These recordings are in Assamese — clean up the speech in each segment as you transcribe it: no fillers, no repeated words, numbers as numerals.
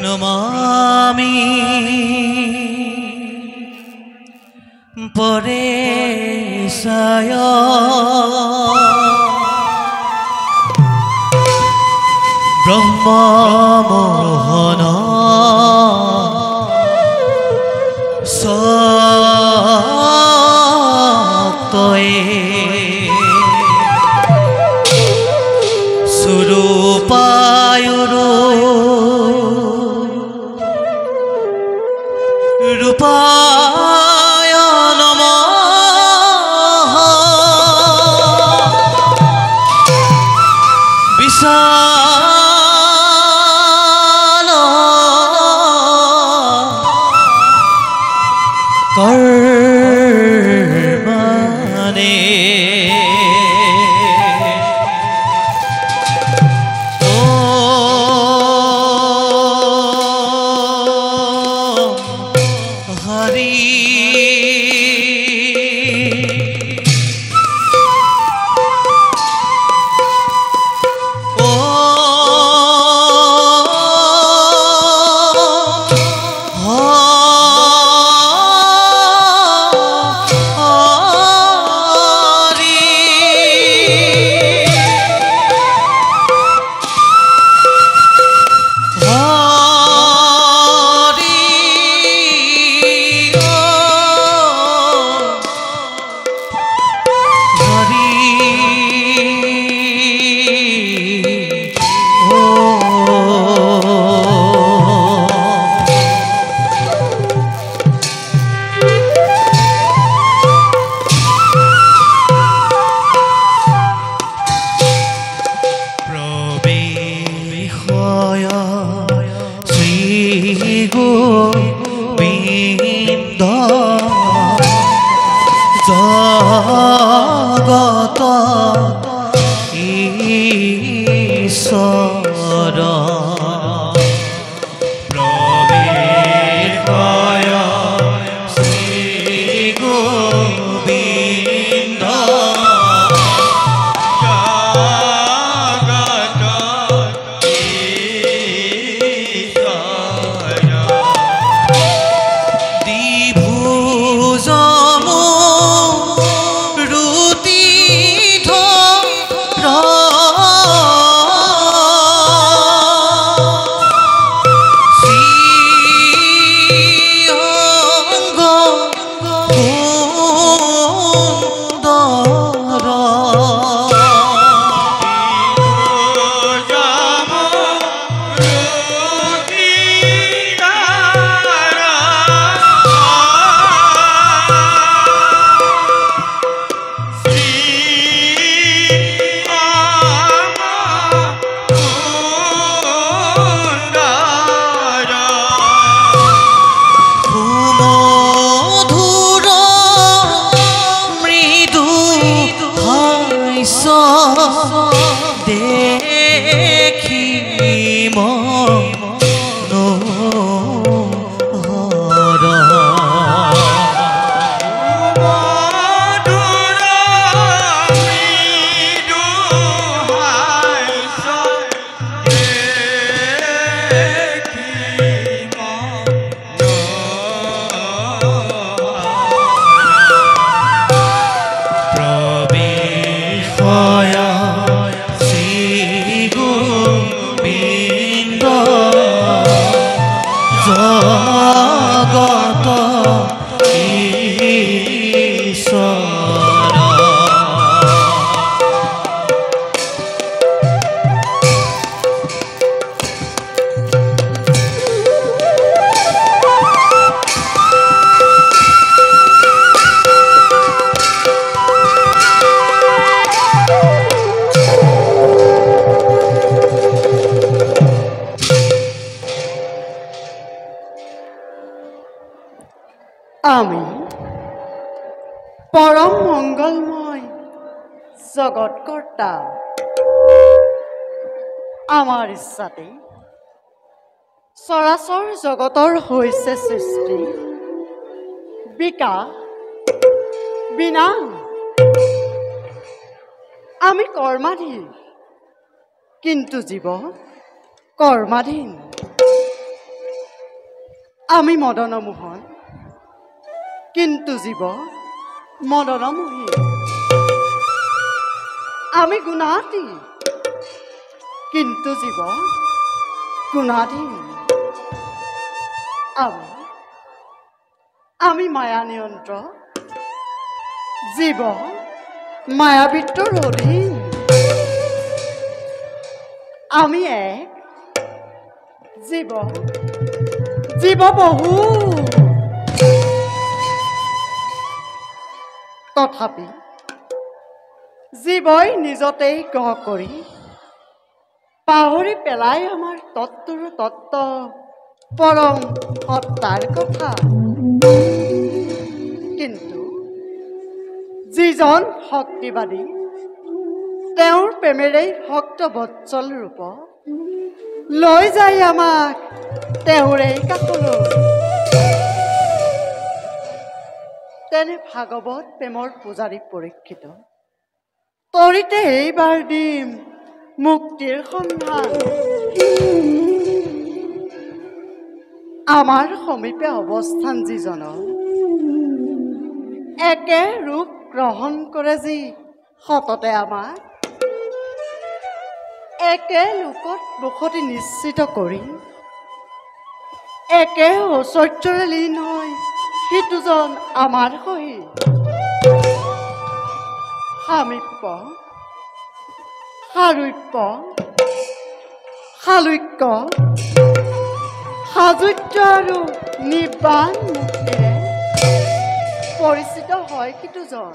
নমামি পৰেশায় ব্ৰহ্মমোহন সক্তয়ে সুরূপায়ুরো রূপায় নমঃ বিশাল কর্মণে জগত ঈশ্বর প্রবেশয় শ্রী গোবিন্দ জগত ঈশ্বর দ্বিভুজ দেখি মনোহর জগত ঈশ্বর আমি পরম মঙ্গলময় জগৎকর্তা আমার ইচ্ছাতে চৰাচৰ জগতৰ হৈছে সৃষ্টি বিকাশ বিনাশ আমি কৰ্মাধীন কিন্তু জীৱ কৰ্মাধীন আমি মদনমোহন, কিন্তু জীৱ মদনমোহী। আমি গুণাতী, কিন্তু জীৱ গুণাধীন। আমি মায়া নিয়ন্ত্ৰ, জীৱ মায়াবৃত্তৰ অধীন। আমি এক, জীৱ বহু। তথাপি জীৱই নিজতেই গ্ৰহ কৰি পাহৰি পেলাই আমাৰ তত্ত্বৰ তত্ত্ব পৰম সত্তাৰ কথা। কিন্তু যিজন শক্তিবাদী, তেওঁৰ প্ৰেমেৰেই ভক্ত বৎসল ৰূপ লৈ যায় আমাক তেওঁৰে কাষলৈ। তেনে ভাগৱত প্ৰেমৰ পূজাৰী পৰীক্ষিত, তৰিতে এইবাৰ দিম মুক্তিৰ সন্ধান। আমাৰ সমীপে অৱস্থান যিজনৰ, একে ৰূপ গ্ৰহণ কৰে যি সততে আমাক, একে লোকত বসতি নিশ্চিত কৰি, একে ঐশ্বৰ্যৰে লীন হয় সিটোজন আমাৰ সহিত। সামীপ্য, সাৰূপ্য, সালোক্য, সাযুজ্য আৰু নিৰ্বাণ মুক্তিৰে পৰিচিত হয় সিটোজন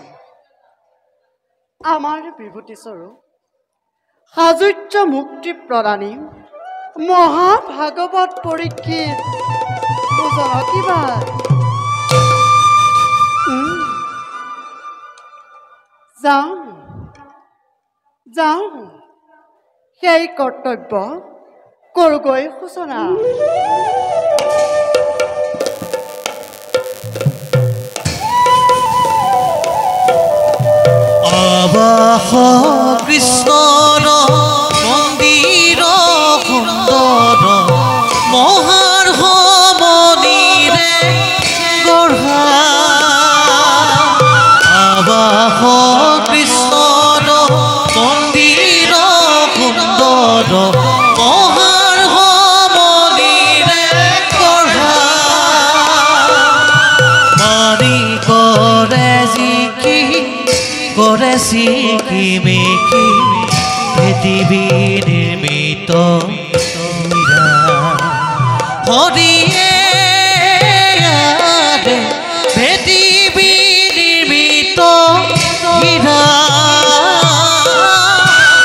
আমাৰ বিভূতিস্বৰূপ, সাযুজ্য মুক্তি প্ৰদানী মহাভাগৱত পৰীক্ষিত দুজনৰ কিবা। যাওঁ সেই কৰ্তব্য কৰোগৈ সূচনা। আবাস কৃষ্ণৰ মন্দিৰ সুন্দৰ, মহাৰ সমনিৰে গঢ়া। আবাস কৃষ্ণৰ মন্দিৰ সুন্দৰ, মহাৰ সমনিৰে গঢ়া। মানি কৰে জিকি কৰে চিকিমিকি পৃথিৱী নিৰ্মিত হীৰা। হৰিয়ে পৃথিৱী নিৰ্মিত হীৰা,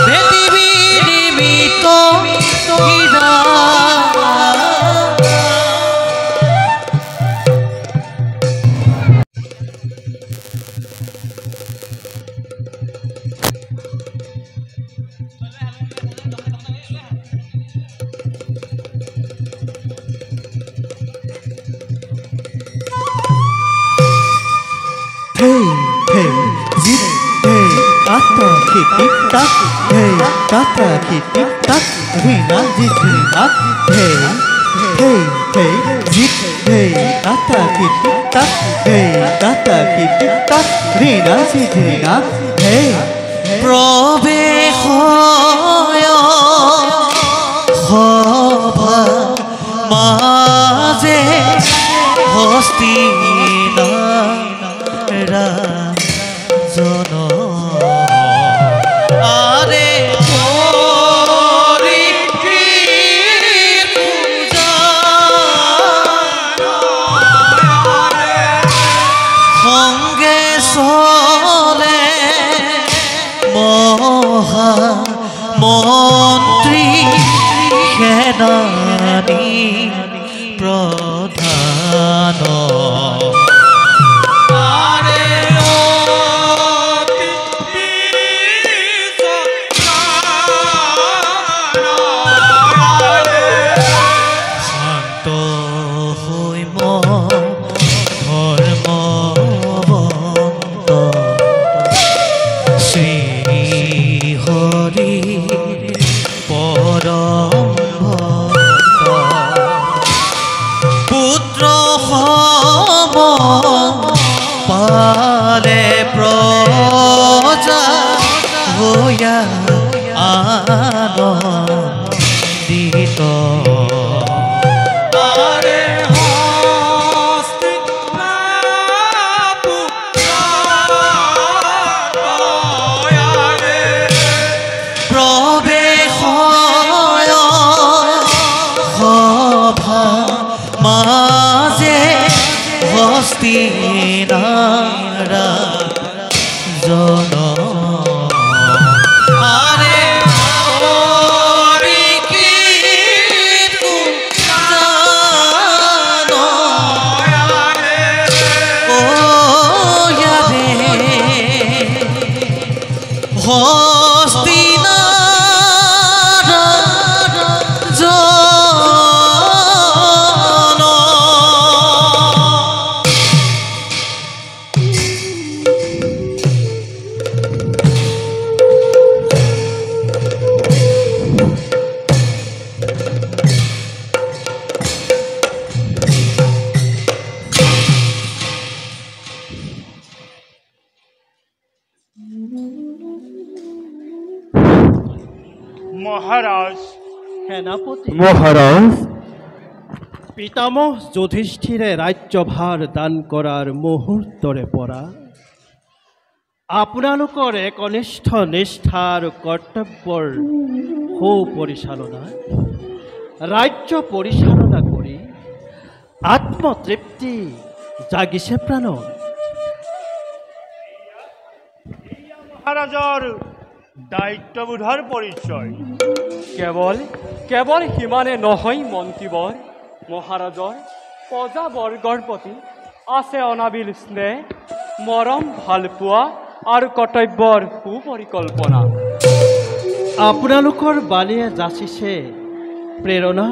পৃথিৱী নিৰ্মিত হীৰা। Tata kiti tak rina jidrina hey hey hey jid hey tata kiti tak hey tata kiti tak rina jidrina hey প্ৰৱেশ সভা মাজে হস্তিনাৰ জন আৰে সংগে চলে মহা মন্ত্ৰী সেনানী প্ৰধান। পুত্ৰ পালে প্ৰজা হইয়া আনন্দিত হস্তিনাৰা জন আৰে মহাৰাজ সেনাপতি মহাৰাজ পিতামহ যুধিষ্ঠিৰে ৰাজ্যভাৰ দান কৰাৰ মুহূৰ্তৰে পৰা আপোনালোকৰ একনিষ্ঠ নিষ্ঠাৰ কৰ্তব্যৰ সুপৰিচালনা ৰাজ্য পৰিচালনা কৰি আত্মতৃপ্তি জাগিছে প্ৰাণত। মহাৰাজৰ দায়িত্ববোধৰ পৰিচয়। কেৱল সিমানে নহয় মন্ত্ৰীবৰ, মহাৰাজৰ প্ৰজাবৰ্গৰ প্ৰতি আছে অনাবিল স্নেহ, মৰম ভালপোৱা আৰু কৰ্তব্যৰ সুপৰিকল্পনা। আপোনালোকৰ বাণীয়ে যাচিছে প্ৰেৰণা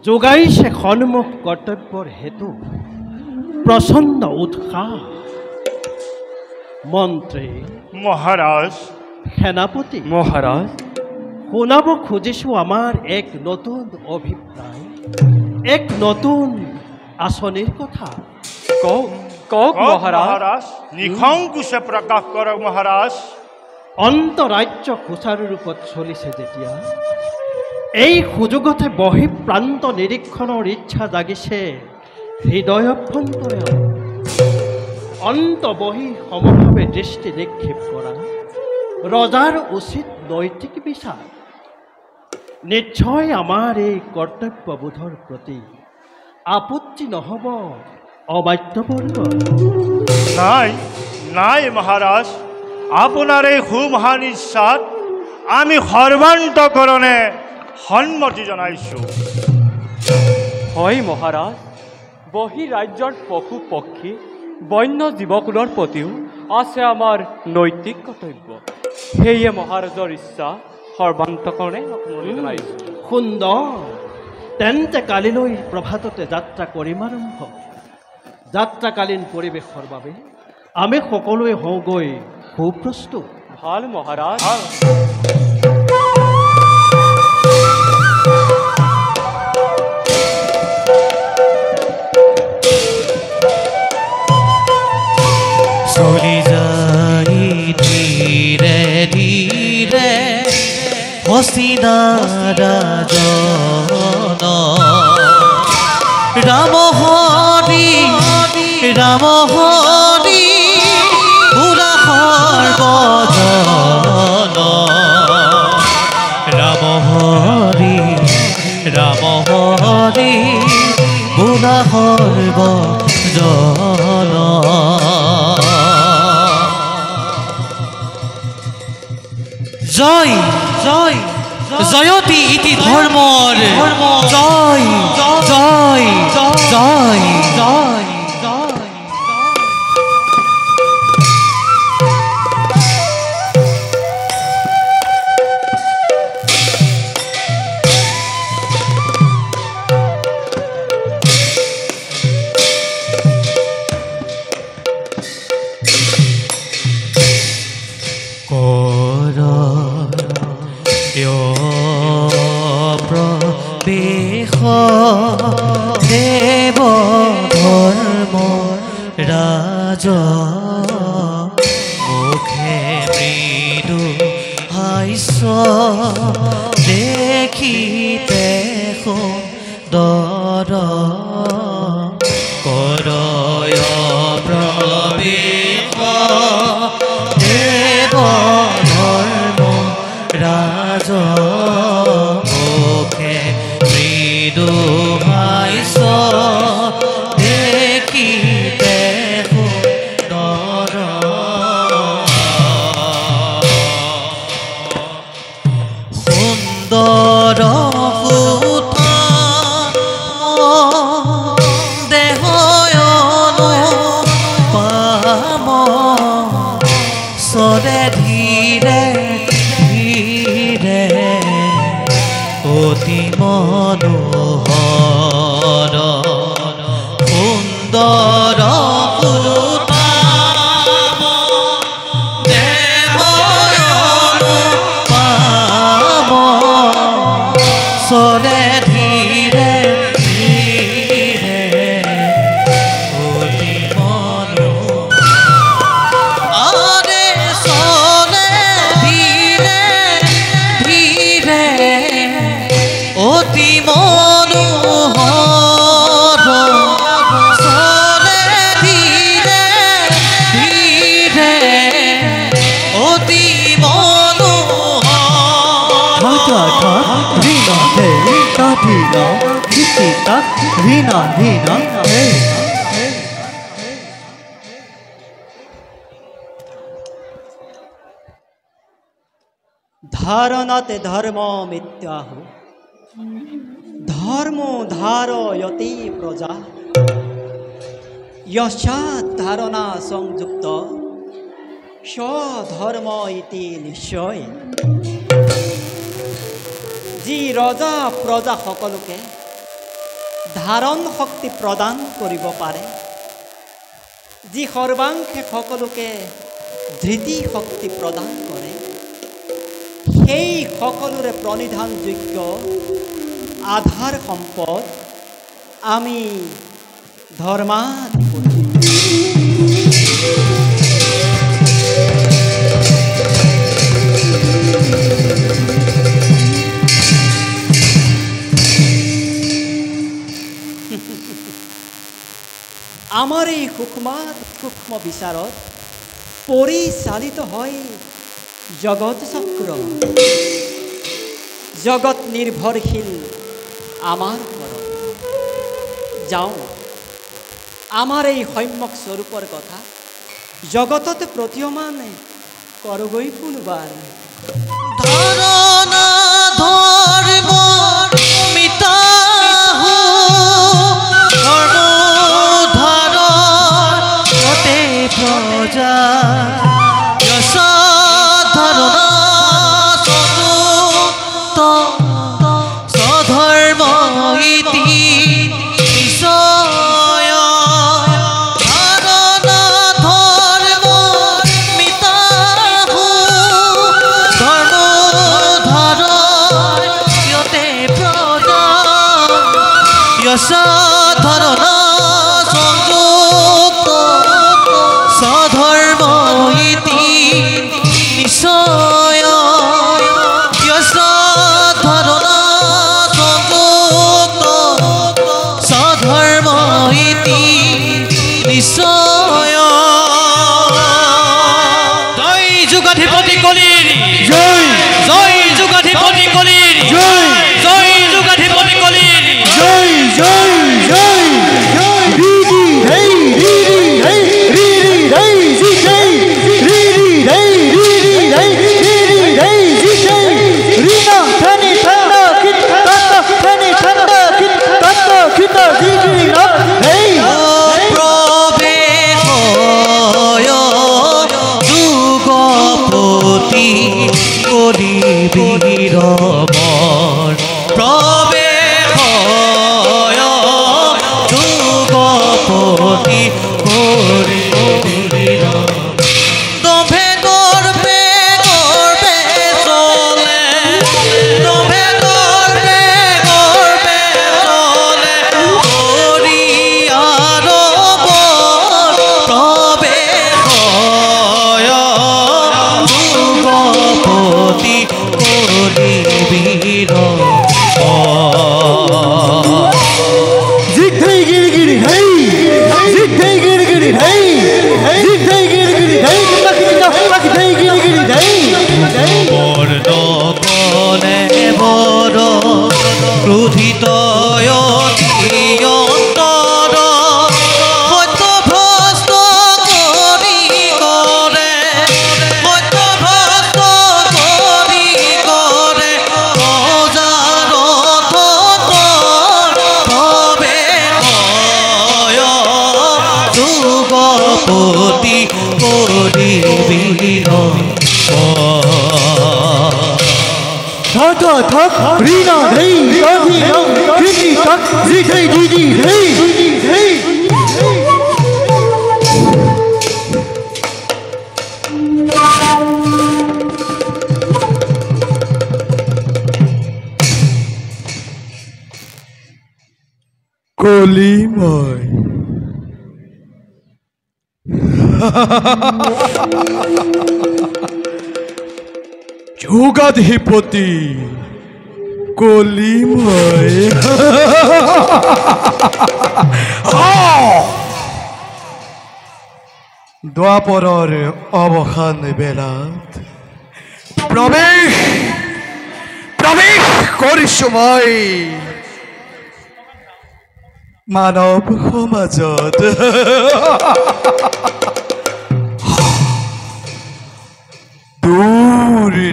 যোগাইছে সন্মুখ কৰ্তব্যৰ হেতু প্ৰচণ্ড উৎসাহ। মন্ত্ৰী মহাৰাজ সেনাপতি মহাৰাজ শুনাব খুজিছোঁ আমাৰ এক নতুন অভিপ্ৰায়, এক নতুন আঁচনিৰ কথা। কওক মহাৰাজ। নিসংকোচে প্ৰকাশ কৰক মহাৰাজ। অন্তৰাজ্য সুচাৰুৰূপত চলিছে যেতিয়া এই সুযোগতে বহিঃপ্ৰান্ত নিৰীক্ষণৰ ইচ্ছা জাগিছে হৃদয় অভ্যন্তৰে। অন্ত বহি সমভাৱে দৃষ্টি নিক্ষেপ কৰা ৰজাৰ উচিত নৈতিক বিচাৰ। নিশ্চয় আমাৰ এই কৰ্তব্যবোধৰ প্ৰতি আপত্তি নহ'ব অমাত্যবৰ্গ? নাই মহাৰাজ, আপোনাৰ এই সুমহান ইচ্ছাত আমি সৰ্বান্তকৰণে সন্মতি জনাইছোঁ। হয় মহাৰাজ, বহি ৰাজ্যৰ পশু পক্ষী বন্য জীৱকুলৰ প্ৰতিও আছে আমাৰ নৈতিক কৰ্তব্য। সেয়ে মহাৰাজৰ ইচ্ছা সৰ্বান্তকৰণে জনাইছোঁ। সুন্দৰ, তেন্তে কালিলৈ প্ৰভাততে যাত্ৰা কৰিম আৰম্ভ। যাত্ৰাকালীন পৰিৱেশৰ বাবে আমি সকলোৱে হওঁগৈ সুপ্ৰস্তুত। ভাল মহাৰাজ। চলি যাই ধীৰে ধীৰে হস্তিনাৰা জন ৰাম হৰি ৰাম হৰি পুৰা সৰ্বজন ৰাম হৰি পুৰা সৰ্বজন। জয় জয় জয়তি ইতি ধৰ্মৰ জয় জয় জয় জয় জয়। প্ৰবেশ দেৱ ধর্ম রাজ মুখে মৃদু হাস্য দেখিতে সুন্দর করয় প্রবেশ দেব ধর্ম রাজ মুখে মৃদু হাস্য দেখিতে সুন্দর সুন্দর সুতা দেহয়নো পাম সরে ধীরে ধীরে অতি মনোহর সুন্দর সরে ধীরে ধীরে অতি মনো আরে সরে ধীরে ধীরে অতি মনোহর সরে ধীরে ধীরে অতি মনোহর ঠা ঠা রিনা হে তা ধিনা ধিতি তা রিনা ধিনা হে ধারণাতে ধর্ম মিথ্যাহ ধর্ম ধারয়তি প্রজা यशात् ধারণা সংযুক্ত স্বধর্ম ইতি নিশ্চয় যি ৰজা প্ৰজা সকলোকে ধাৰণ শক্তি প্ৰদান কৰিব পাৰে যি সৰ্বাংশে সকলোকে ধৃতি শক্তি প্ৰদান কৰে সেই সকলোৰে প্ৰণিধানযোগ্য আধাৰ সম্পদ আমি ধৰ্মাধিপতি আমাৰ এই সূক্ষ্ম বিচাৰত পৰিচালিত হয় জগত চক্ৰ জগত নিৰ্ভৰশীল আমাৰ ওপৰত যাওঁ আমাৰ এই সম্যক স্বৰূপৰ কথা জগতত প্ৰতীয়মান কৰগৈ কোনোবাৰ ধারণা ধর্ম মিতাহু ধর্ম ধারতে প্রজা যশ ধারণা সযুক্ত স্বধর্ম ইতি নিশ্চয় ধারণা ধর্ম মিতাহু ধর্ম ধারয়তে প্রজা যশ ধারণা সংযুক্ত স্বধর্ম ইতি নিশ্চয় যশ ধারণা সংযুক্ত স্বধর্ম ইতি নিশ্চয় জয় যুগাধিপতি কলির জয় জয় যুগাধিপতি কলির জয় জয় যুগাধিপতি কলির জয় জয় জয় পতি করিবি থাকা থাক রিনা নেই কাঁধি নাম কিনি তাক জিতেই দিদি নেই কলিময় যুগাধিপতি কলিময় দ্বাপরের অবসান বেলাত প্রবেশ কৰিছো মই মানৱ সমাজত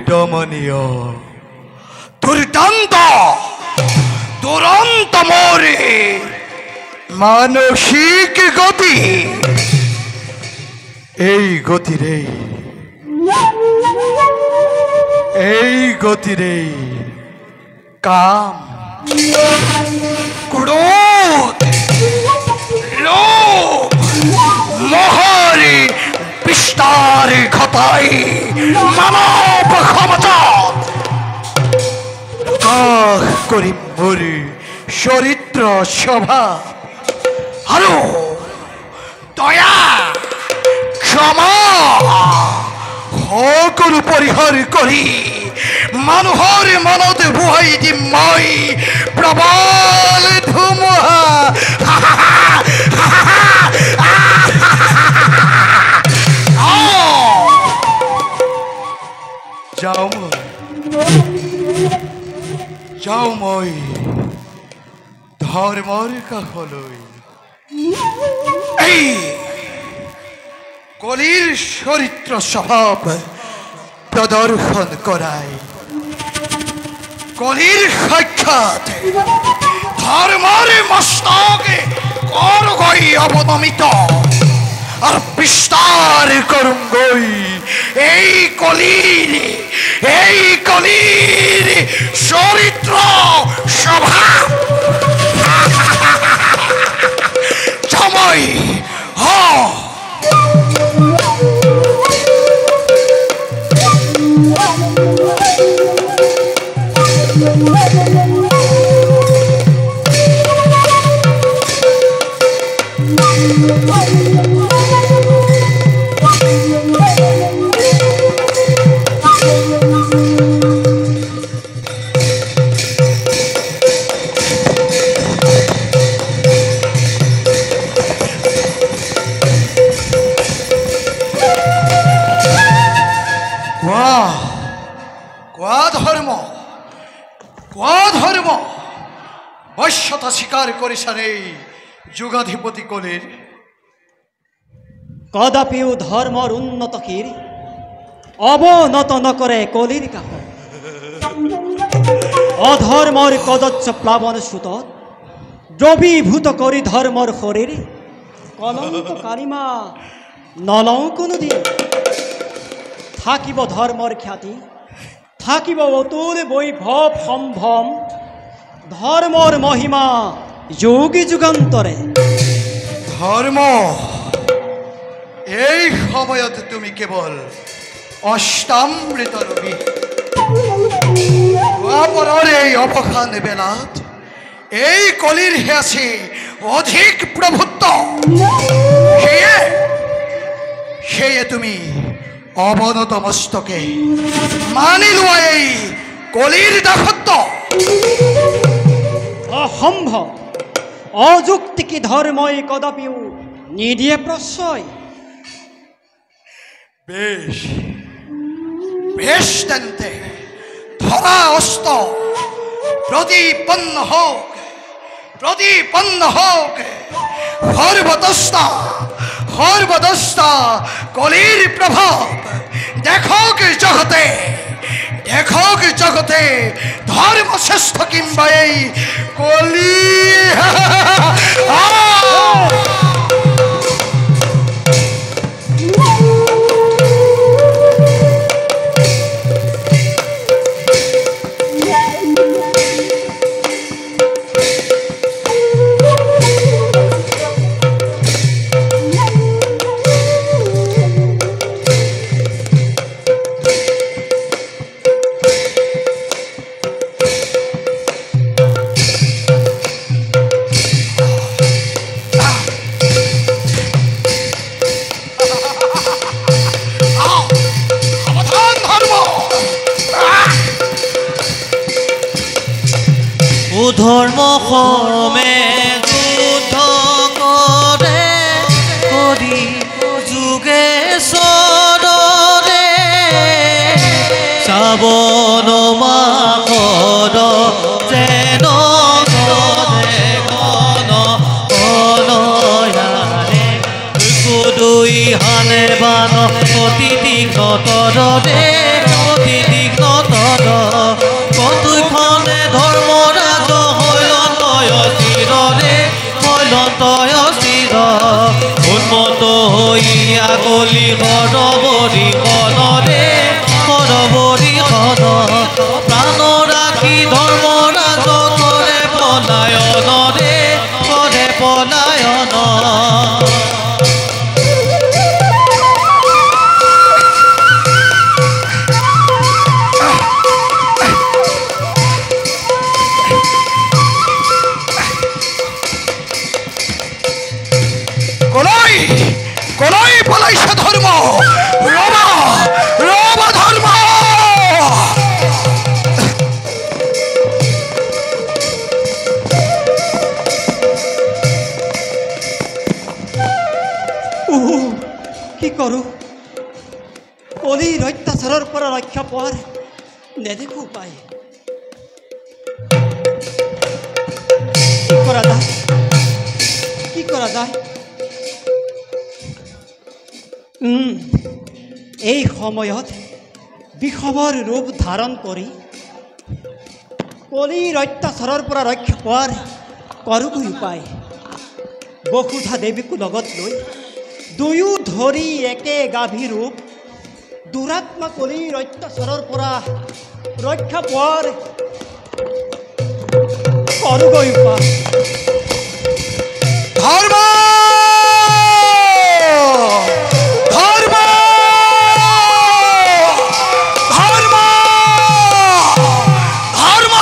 দুৰ্দমনীয় দুৰ্দান্ত দুৰন্ত মোৰে মানসিক গতি এই গতিৰে কাম ক্ৰোধ লোভ মোহৰে বিস্তাৰ ঘটাই মানৱ সমাজত প্ৰকাশ কৰি মোৰ চৰিত্ৰ স্বভাৱ আৰু দয়া ক্ষমা সকলো পৰিহাৰ কৰি মানুহৰ মনত বুহাই দিম মই প্ৰবল ধুমুহা যাওঁ মই ধৰ্মৰ কাষলৈ এই কলিৰ চৰিত্ৰ স্বভাৱ প্ৰদৰ্শন কৰাই কলিৰ সাক্ষাৎ ধৰ্মৰ মস্তকে কৰগৈ অৱনমিত আৰু বিস্তাৰ কৰোঁগৈ এই কলিৰ চৰিত্ৰ স্বভাৱ সময় বশ্যতা স্বীকাৰ কৰিছা নেই যুগাধিপতি কলিৰ কদাপিও ধৰ্মৰ উন্নতকীৰ অৱনত নকৰে কলিৰ কাষ অধৰ্মৰ কদচ্চ প্লাৱন সুতত দ্ৰৱীভূত কৰি ধৰ্মৰ শৰীৰ কলংক কালিমা নলওঁ কোনোদিন থাকিব ধৰ্মৰ খ্যাতি থাকিব অতুল বৈভৱ সম্ভ্ৰম ধৰ্মৰ মহিমা যোগী যুগান্তৰে ধৰ্ম এই সময়ত তুমি কেৱল অষ্টামৃত ৰবি দ্বাপৰৰ এই অৱসান বেলাত এই কলিৰ আছে অধিক প্ৰভুত্ব সেয়ে তুমি অৱনত মস্তকে মানি লোৱা এই কলিৰ দাসত্ব অসম্ভৱ অযুক্তিক ধৰ্মই কদাপিও নিদিয়ে প্ৰশ্ৰয় বেশ তেন্তে ধৰা অস্ত্ৰ প্ৰতিপন্ন হওক সৰ্বদস্তা কলিৰ প্ৰভাৱ দেখক জগতে ধৰ্ম শ্ৰেষ্ঠ কিম্বা এই কলি অসমে যুদ্ধ কৰে কৰি যুগে চৰৰে শ্ৰাবণ মাহৰ যেন গণে গণ গণয়াৰে দুই হানে বান অতি তীক্ষ্ণ তৰৰে অতি তীক্ষ্ণ তৰ কতৈখনে ধৰ্মৰাজ হৈলন্তয় চিৰৰে হৈলন্তয় চিৰ উন্মত হৈয়া কলি সৰবৰী খনৰে সৰবৰী খন প্ৰাণ ৰাখি ধৰ্মৰাজ কৰে পলায়নৰে কৰে পলায়ন কলৈ কলৈ পলাইছে ধৰ্ম ৰবা ৰবা ধৰ্ম কি কৰোঁ কলিৰ অত্যাচাৰৰ পৰা ৰক্ষা পোৱাৰ নেদেখো পায় কি কৰা যায় এই সময়ত বিষমৰ ৰূপ ধাৰণ কৰি কলিৰ অত্যাচাৰৰ পৰা ৰক্ষা পোৱাৰ কৰোগৈ উপায় বসুধা দেৱীকো লগত লৈ দুয়ো ধৰি একে গাভী ৰূপ দুৰাত্মা কলিৰ অত্যাচাৰৰ পৰা ৰক্ষা পোৱাৰ কৰোগৈ উপায় ধৰ্ম ধৰ্ম ধৰ্ম ধৰ্ম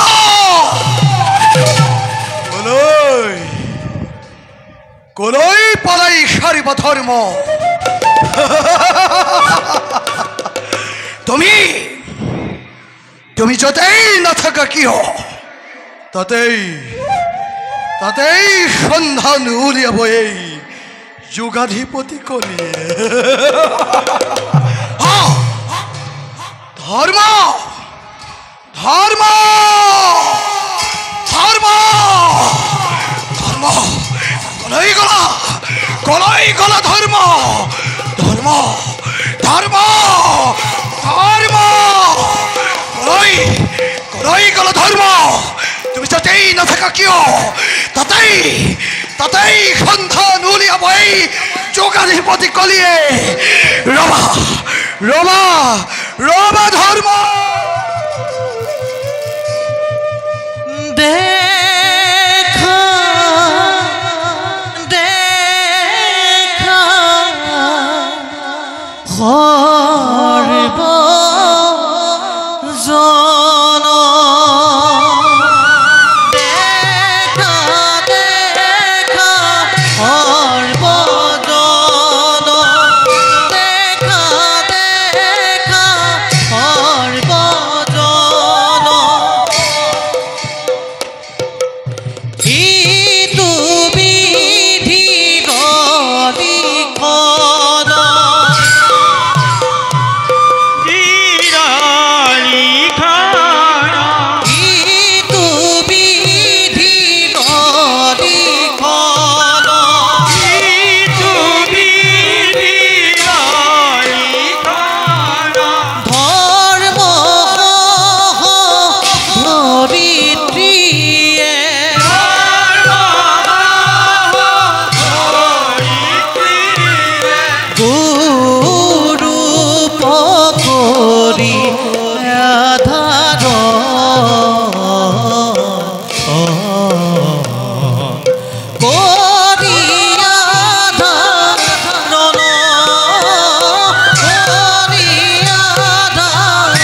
কলৈ কলৈ পলাই সাৰিব ধৰ্ম তুমি তুমি য'তেই নাথাকা কিয় তাতেই তাতেই সন্ধান উলিয়াব এই যুগাধিপতি কলিয়ে ধৰ্ম ধৰ্ম ধৰ্ম ধৰ্ম কলৈ গলা ধৰ্ম ধৰ্ম ধৰ্ম ধৰ্ম কলৈ গলা ধৰ্ম তুমি য'তেই নাথাকা কিয় তাতেই তাতেই সন্ধান উলিয়াব এই যোগাধিপতি কলিয়ে ৰবা ৰবা ৰবা ধৰ্ম দেখা দেখা সৰ্ব জন দেখা দেখা সৰ্বজন দেখা দেখা সৰ্বজন ইটো বিধি গলিখন ইটো বিধি গলিখন ধৰ্ম ধৰিত্ৰীয়ে গুৰু পকৰি আধাৰ কৰি আধাৰণ কৰি আধাৰণ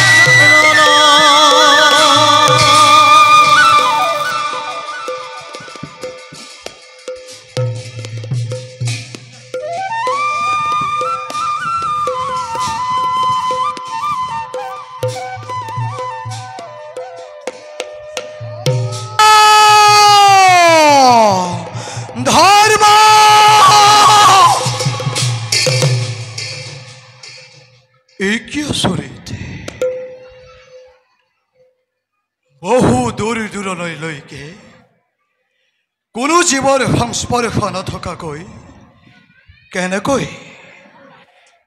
জীৱৰ সংস্পৰ্শ নথকাকৈ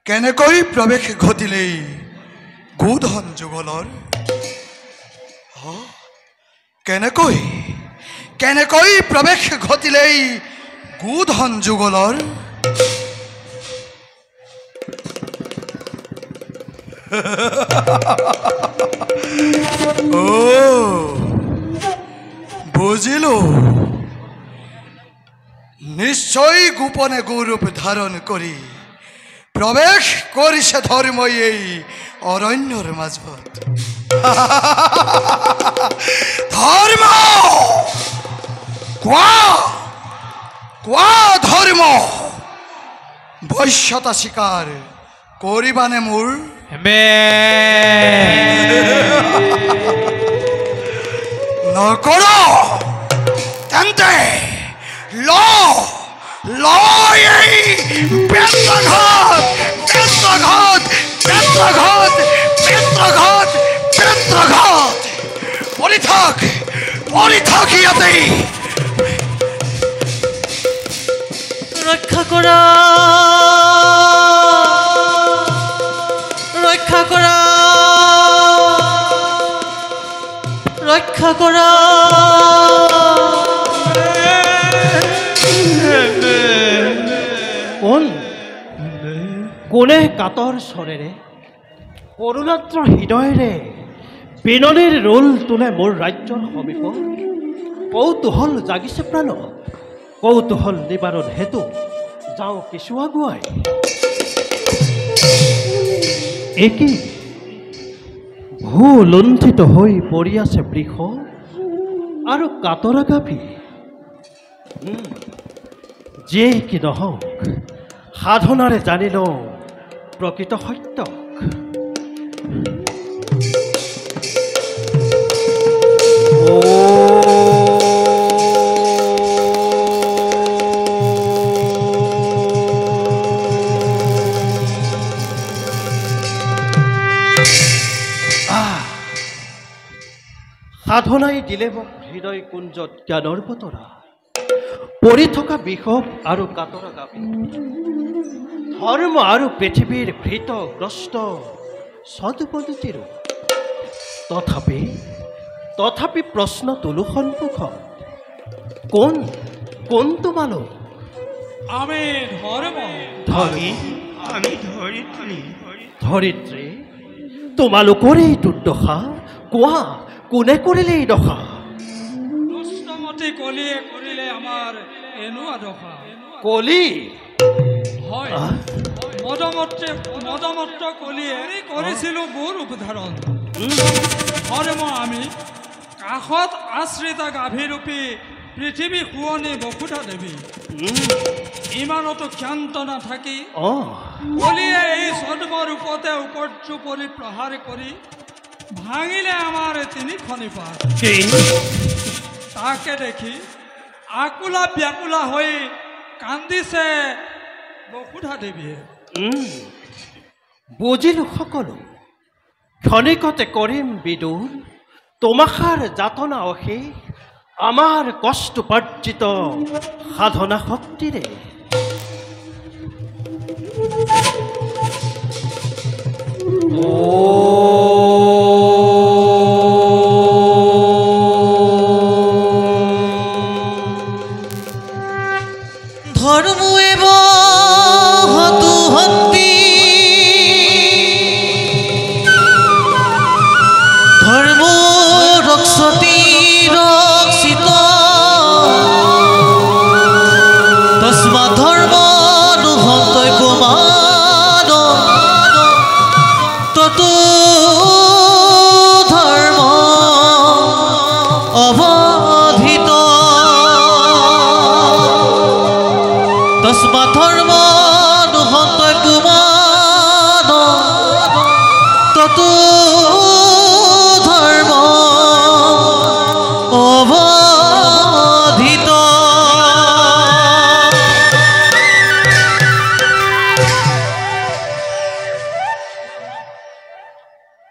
কেনেকৈ প্ৰৱেশ ঘটিলেই গোধন যুগলৰ কেনেকৈ প্ৰৱেশ ঘটিলেই গোধন যুগলৰ বুজিলো নিশ্চয় গোপনে গৌৰূপ ধাৰণ কৰি প্ৰৱেশ কৰিছে ধৰ্মই এই অৰণ্যৰ মাজত ধৰ্ম কোৱা ধৰ্ম বৈশ্যতা স্বীকাৰ কৰিবানে মোৰ নকৰ তেন্তে পৰিথাক ইয়াতে ৰক্ষা কৰা ৰক্ষা কৰা ৰক্ষা কৰা কোনে কাতৰ স্বৰেৰে কৰুণাদ্ৰ হৃদয়েৰে বিননিৰ ৰোল তোলে মোৰ ৰাজ্যৰ সমীপত কৌতূহল জাগিছে প্ৰাণ কৌতূহল নিবাৰণ হেতু যাওঁ কিছু আগুৱাই একে ভূ লুণ্ঠিত হৈ পৰি আছে বৃষ আৰু কাতৰা গাভী যিয়ে কি নহওক সাধনাৰে জানি লওঁ প্ৰকৃত সত্যক সাধনাই দিলে মোক হৃদয় কুঞ্জত জ্ঞানৰ বতৰা পৰি থকা বিষৱ আৰু কাতৰা গাভী ধৰ্ম আৰু পৃথিৱীৰ ভৃতগ্ৰস্ত সদুপদতিৰো তথাপি প্ৰশ্ন তোলো সন্মুখত কোন তোমালোক আমি ধৰিত্ৰী তোমালোকৰে এই দুৰ্দশা কোৱা কোনে কৰিলে এই দশা দুষ্টমতি কলিয়ে কৰিলে আমাৰ এনেকুৱা দশা কলি হয় মদমত্ত কলিয়ে কৰিছিলোঁ গৌৰূপ ধাৰণ ধৰ্ম আমি কাষত আশ্ৰিতা গাভীৰূপী পৃথিৱী শুৱনি বসুধা দেৱী ইমানতো ক্ষান্ত নাথাকি কলিয়ে এই ছদ্ম ৰূপতে উপৰ্যু পৰি প্ৰহাৰ কৰি ভাঙিলে আমাৰ তিনিখনি পাত তাকে দেখি আকুলা ব্যাকুলা হৈ কান্দিছে বসুধা দেৱীয়ে বুজিলো সকলো ক্ষণিকতে কৰিম বিদুৰ তোমাষাৰ যাতনা অশেষ আমাৰ কষ্টপাৰ্জিত সাধনা শক্তিৰে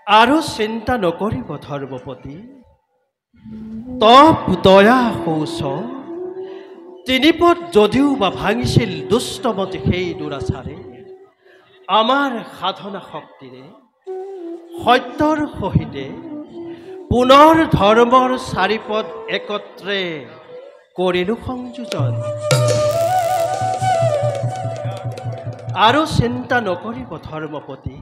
আৰু চিন্তা নকৰিব ধৰ্মপতি তপ দয়া শৌচ তিনিপদ যদিও বা ভাঙিছিল দুষ্টমতি সেই দুৰাচাৰে আমাৰ সাধনা শক্তিৰে সত্যৰ সহিতে পুনৰ ধৰ্মৰ চাৰিপদ একত্ৰে কৰিলো সংযোজন। আৰু চিন্তা নকৰিব ধৰ্মপতি,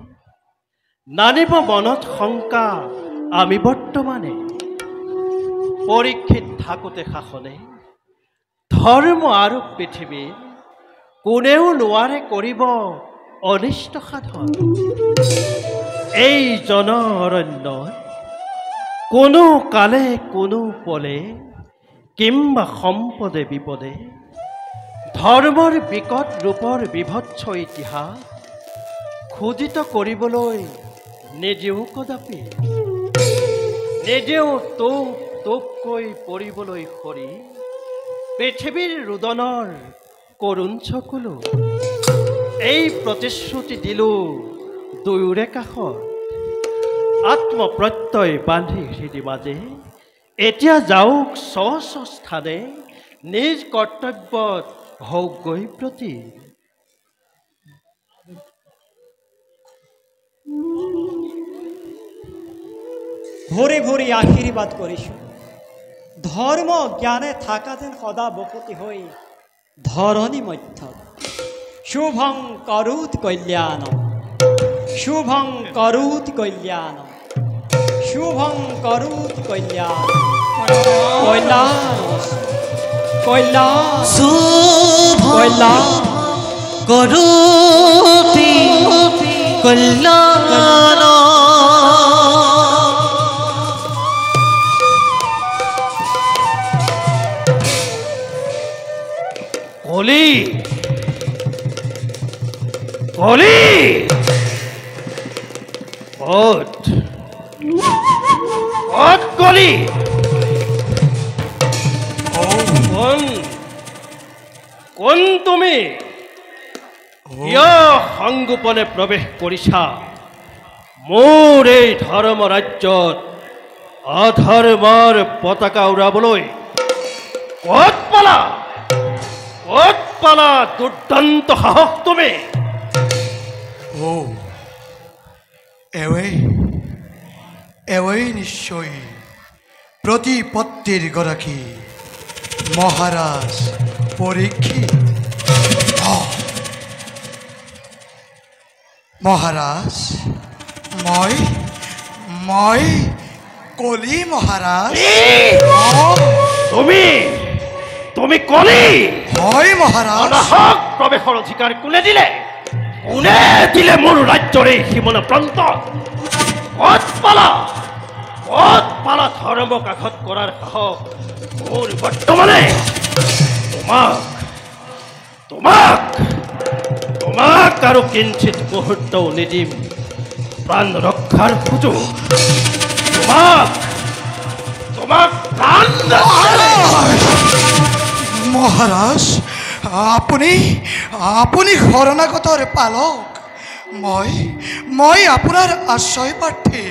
নানিব মনত শংকা আমি বৰ্তমানে পৰীক্ষিত থাকোঁতে শাসনে ধৰ্ম আৰু পৃথিৱীৰ কোনেও নোৱাৰে কৰিব অনিষ্ট সাধন। এই জন অৰণ্যত কোনো কালে কোনো পলে কিম্বা সম্পদে বিপদে ধৰ্মৰ বিকট ৰূপৰ বিভৎস ইতিহাস খোদিত কৰিবলৈ নিদিও কদাপি, নিদিও তোপকৈ পৰিবলৈ সৰি পৃথিৱীৰ ৰুদনৰ কৰুণ চকুলো। এই প্ৰতিশ্ৰুতি দিলো দুয়োৰে কাষত আত্মপ্ৰত্যয় বান্ধি হৃদি মাজে। এতিয়া যাওক স্ব স্থানে নিজ কৰ্তব্যত হওক গৈ প্ৰতি। ভৰি ভৰি আশীৰ্বাদ কৰিছোঁ, ধৰ্ম জ্ঞানে থাকা যেন সদা বসতি হৈ ধৰণী মধ্য। শুভং কৰোত কল্যাণম, শুভং কৰোত কল্যাণম, শুভং কৰোত কল্যাণম, কল্যাণ কল্যাণ কল্যাণ কৰোতি কল্যাণ। কলি কলি কলি কোন তুমি কিয় সংগোপনে প্ৰৱেশ কৰিছা মোৰ এই ধৰ্ম ৰাজ্যত অধৰ্মৰ পতাকা উৰাবলৈ? ক'ত পালা, ক'ত পালা দুৰ্দান্ত সাহস তুমি? এৱেই নিশ্চয় প্ৰতিপত্তিৰ গৰাকী মহাৰাজ পৰীক্ষিত। মহাৰাজ মই কলি মহাৰাজ। তুমি কলি? হয় মহাৰাজ। অনাহক প্ৰৱেশৰ অধিকাৰ কোনে দিলে? কোনে দিলে মোৰ ৰাজ্যৰ এই সীমনা প্ৰান্ত? ক'ত পালা ধৰ্মক আঘাত কৰাৰ সাহস মোৰ বৰ্তমানে? তোমাক আৰু কিঞ্চিত মুহূৰ্তও নিদিম প্ৰাণ ৰক্ষাৰ সুযোগ। তোমাক প্ৰাণ মহাৰাজ, আপুনি শৰণাগতৰ পালক। মই আপোনাৰ আশ্ৰয় প্ৰাৰ্থী।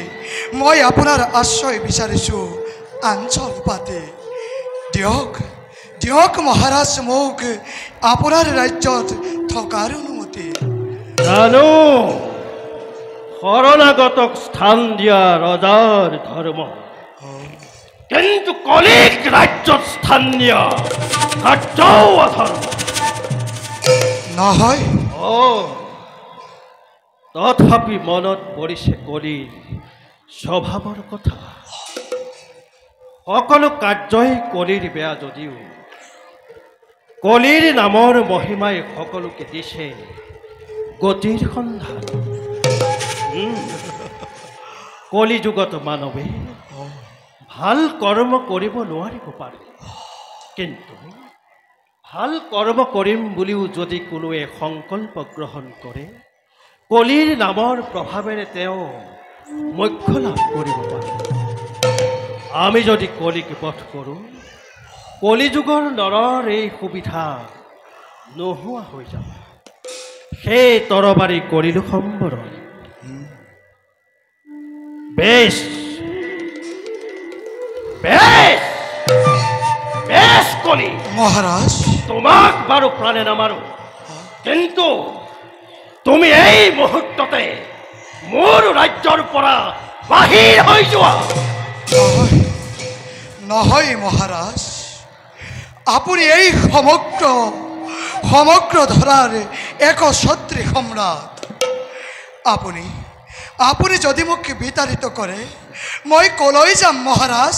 মই আপোনাৰ আশ্ৰয় বিচাৰিছোঁ আঞ্চল পাতি। দিয়ক মহাৰাজ মোক আপোনাৰ ৰাজ্যত থকাৰ অনুমতি। জানো শৰণাগতক স্থান দিয়া ৰজাৰ ধৰ্ম, কিন্তু কলিক ৰাজ্যত স্থান দিয়া কাৰ্যও অধৰ্ম নহয়। তথাপি মনত পৰিছে কলিৰ স্বভাৱৰ কথা। সকলো কাৰ্যই কলিৰ বেয়া যদিও কলিৰ নামৰ মহিমাই সকলোকে দিছে গতিৰ সন্ধান। কলি যুগত মানৱে ভাল কৰ্ম কৰিব নোৱাৰিব পাৰে, কিন্তু ভাল কৰ্ম কৰিম বুলিও যদি কোনোৱে সংকল্প গ্ৰহণ কৰে কলিৰ নামৰ প্ৰভাৱেৰে তেওঁ মোক্ষ লাভ কৰিব পাৰে। আমি যদি কলিক বধ কৰোঁ কলিযুগৰ নৰৰ এই সুবিধা নোহোৱা হৈ যাব। সেই তৰবাৰী কৰিলো সম্বৰণ। বেশ বেশ বেশ কলি মহাৰাজ। তোমাক বাৰু প্ৰাণে নামাৰো, কিন্তু তুমি এই মুহূৰ্ততে মোৰ ৰাজ্যৰ পৰা বাহিৰ হৈ যোৱা। নহয় নহয় মহাৰাজ, আপুনি এই সমগ্ৰ ধৰাৰ একছত্ৰী সম্ৰাট। আপুনি যদি মোক বিতাড়িত কৰে মই কলৈ যাম মহাৰাজ?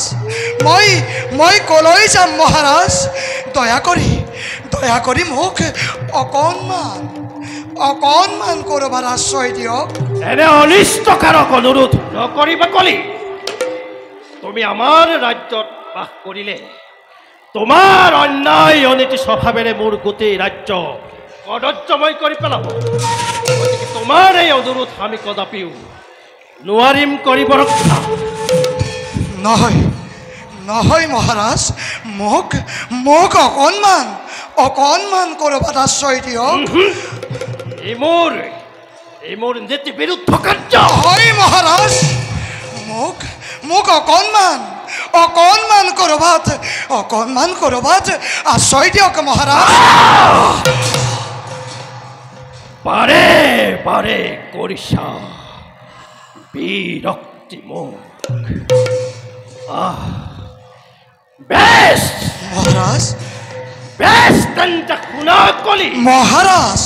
মই কলৈ যাম মহাৰাজ? দয়া কৰি মোক অকণমান কৰবাৰ আশ্ৰয় দিয়ক। এনে অনিষ্টকাৰক অনুৰোধ নকৰিবা কলি। তুমি আমাৰ ৰাজ্যত বাস কৰিলে তোমাৰ অন্যায় অনীতি স্বভাৱেৰে মোৰ গোটেই ৰাজ্য কদৰ্যময় কৰি পেলাব। গতিকে তোমাৰ এই অনুৰোধ আমি কদাপিও নোৱাৰিম কৰিব ৰক্ষা। নহয় মহাৰাজ, মোক অকণমান কৰবাত আশ্ৰয় দিয়ক। এই মোৰ নীতি বিৰুদ্ধ কাৰ্য। হয় মহাৰাজ, মোক অকণমান কৰবাত আশ্ৰয় দিয়ক মহাৰাজ। বাৰে কৰিছা বিৰক্তি মোক। বেশ তেন্তে শুনা কলি মহাৰাজ,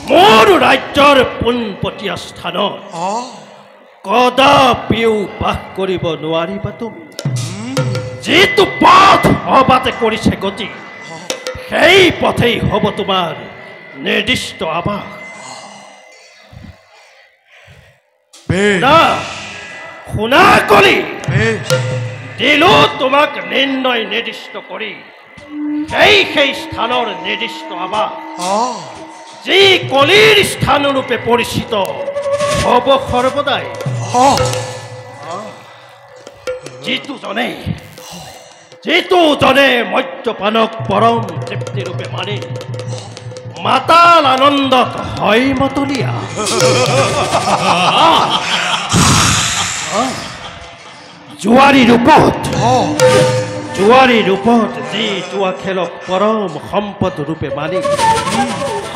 মোৰ ৰাজ্যৰ পোনপটীয়া স্থানত কদাপিও বাস কৰিব নোৱাৰিবা তুমি। যিটো পথ অবাতে কৰিছে গতি, সেই পথেই হ'ব তোমাৰ নিৰ্দিষ্ট আবাস। শুনা কলি দিলো তোমাক নিৰ্ণয় নিৰ্দিষ্ট কৰি সেই স্থানৰ নিৰ্দিষ্ট আবাস, যি কলিৰ স্থানৰূপে পৰিচিত হ'ব সৰ্বদাই। যিটো জনে মদ্যপানক পৰম তৃপ্তিৰূপে মানি মাতাল আনন্দত হয় মতলীয়া, জুৱাৰী ৰূপত যি জুৱা খেলক পৰম সম্পদ ৰূপে মানি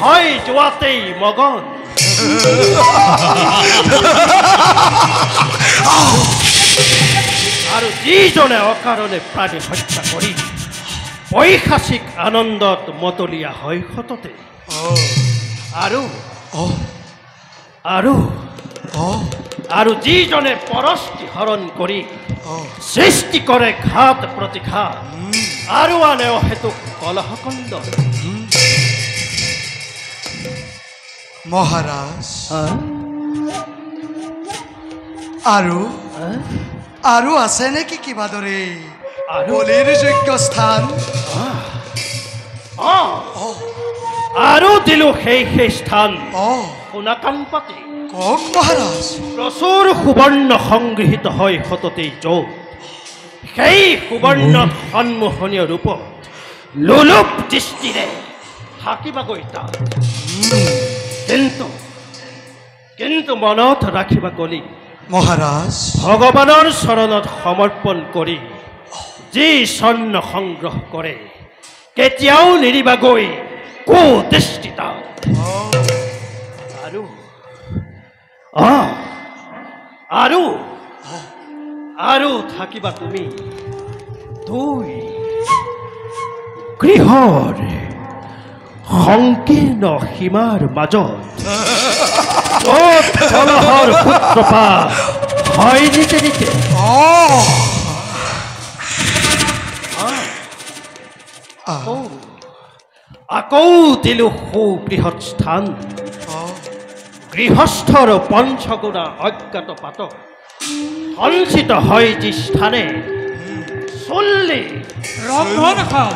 হয় জুৱাতেই মগন। আৰু যিজনে অকাৰণে প্ৰাণী হত্যা কৰি পৈশাচিক আনন্দত মতলীয়া হয় সততে, আৰু যিজনে পৰস্তি হৰণ কৰি সৃষ্টি কৰে ঘাত প্ৰতিঘাত আৰু আনে অহেতুক কলহকণ্ড। মহাৰাজ, আৰু আছে নেকি কিবা দৰে কলিৰ যোগ্য স্থান? আৰু দিলো সেই স্থান শুনা কাণ পাতি। কওক মহাৰাজ। প্ৰচুৰ সুবৰ্ণ সংগৃহীত হয় সততেই য'ত, সেই সুবৰ্ণত সন্মোহনীয় ৰূপত লোলুপ দৃষ্টিৰে থাকিবাগৈ তাত। কিন্তু মনত ৰাখিবা কলি মহাৰাজ, ভগৱানৰ চৰণত সমৰ্পণ কৰি যি স্বৰ্ণ সংগ্ৰহ কৰে কেতিয়াও নিৰিবাগৈ কুদৃষ্টি তাত। আৰু থাকিবা তুমি দুই গৃহৰ সংকীৰ্ণ সীমাৰ মাজত, য'ত কলহৰ সূত্ৰপাত হয় নিতে নিতে। আকৌ দিলো সুবৃহৎ স্থান, গৃহস্থৰ পঞ্চগুণা অজ্ঞাত পাতক সঞ্চিত হয় যি স্থানে চল্লি ৰন্ধনশাল,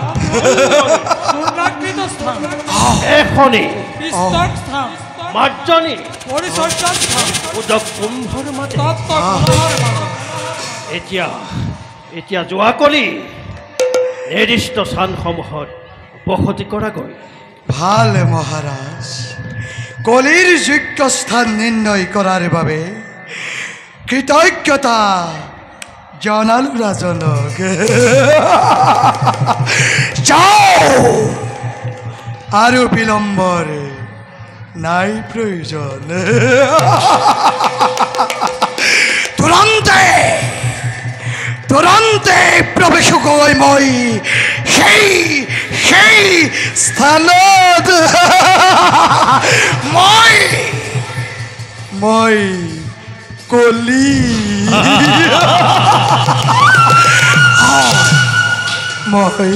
চূৰ্ণাকৃত স্থান, এখনি পিষ্টক স্থান, মাৰ্জনী পৰিচৰ্যাৰ স্থান, উদক কুম্ভৰ মাজে। এতিয়া যোৱাকলি নিৰ্দিষ্ট স্থানসমূহত বসতি কৰাগৈ। ভাল মহাৰাজ, কলিৰ যোগ্য স্থান নিৰ্ণয় কৰাৰ বাবে কৃতজ্ঞতা জনালো ৰাজনক। যাও আৰু বিলম্বৰে নাই প্ৰয়োজন। তুৰন্তে প্ৰৱেশ গৈ মই সেই স্থানত মই কলি মই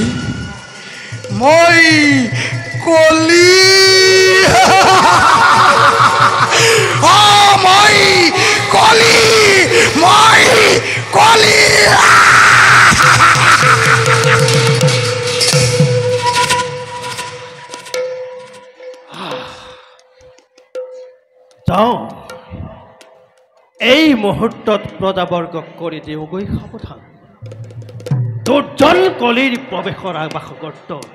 কলি মই কলি যাওঁ এই মুহূৰ্তত প্ৰজাবৰ্গক কৰি দিওঁগৈ সাৱধান। দুৰ্জন কলিৰ প্ৰৱেশৰ আবাসগৰ্তত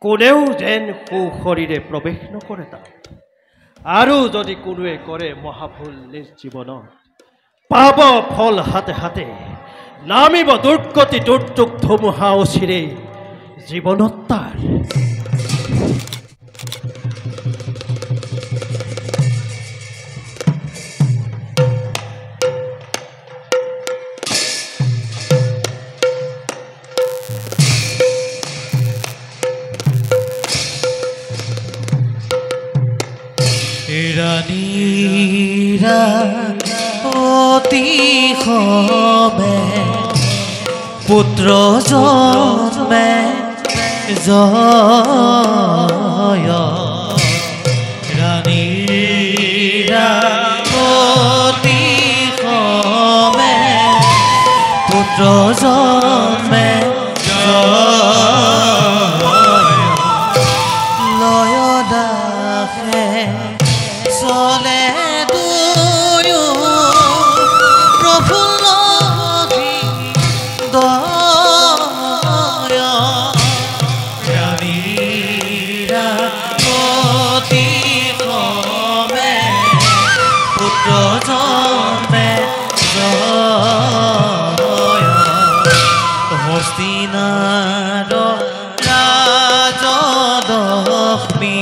কোনেও যেন সুশৰীৰে প্ৰৱেশ নকৰে তাত। আৰু যদি কোনোৱে কৰে মহাভুল নিজ জীৱনত, পাব ফল হাতে হাতে, নামিব দুৰ্গতি দুৰ্যোগ ধুমুহা অচিৰে জীৱনত তাৰ। ৰাণীৰা অতি সমে পুত্ৰ জন্মে জয়। ৰাণীৰা অতি সমে পুত্ৰ জন্মে চলে দুয়ো প্ৰফুল্ল হৃদয়। ৰাণীৰা অতি সমে পুত্ৰ জন্মে জয়। হস্তিনাৰ ৰাজদশমী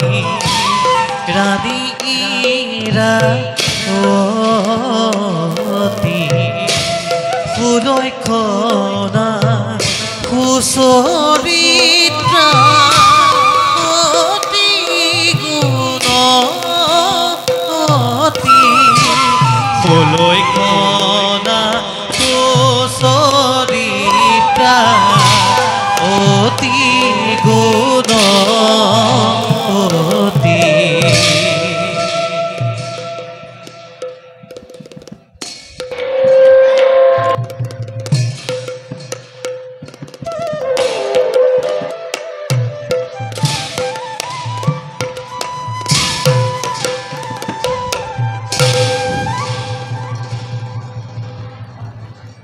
ৰাণীৰা অতি সুলক্ষণা সুচৰিত্ৰা অতি গুণৱতী। সুলক্ষণা সুচৰিত্ৰা অতি গুণৱতী।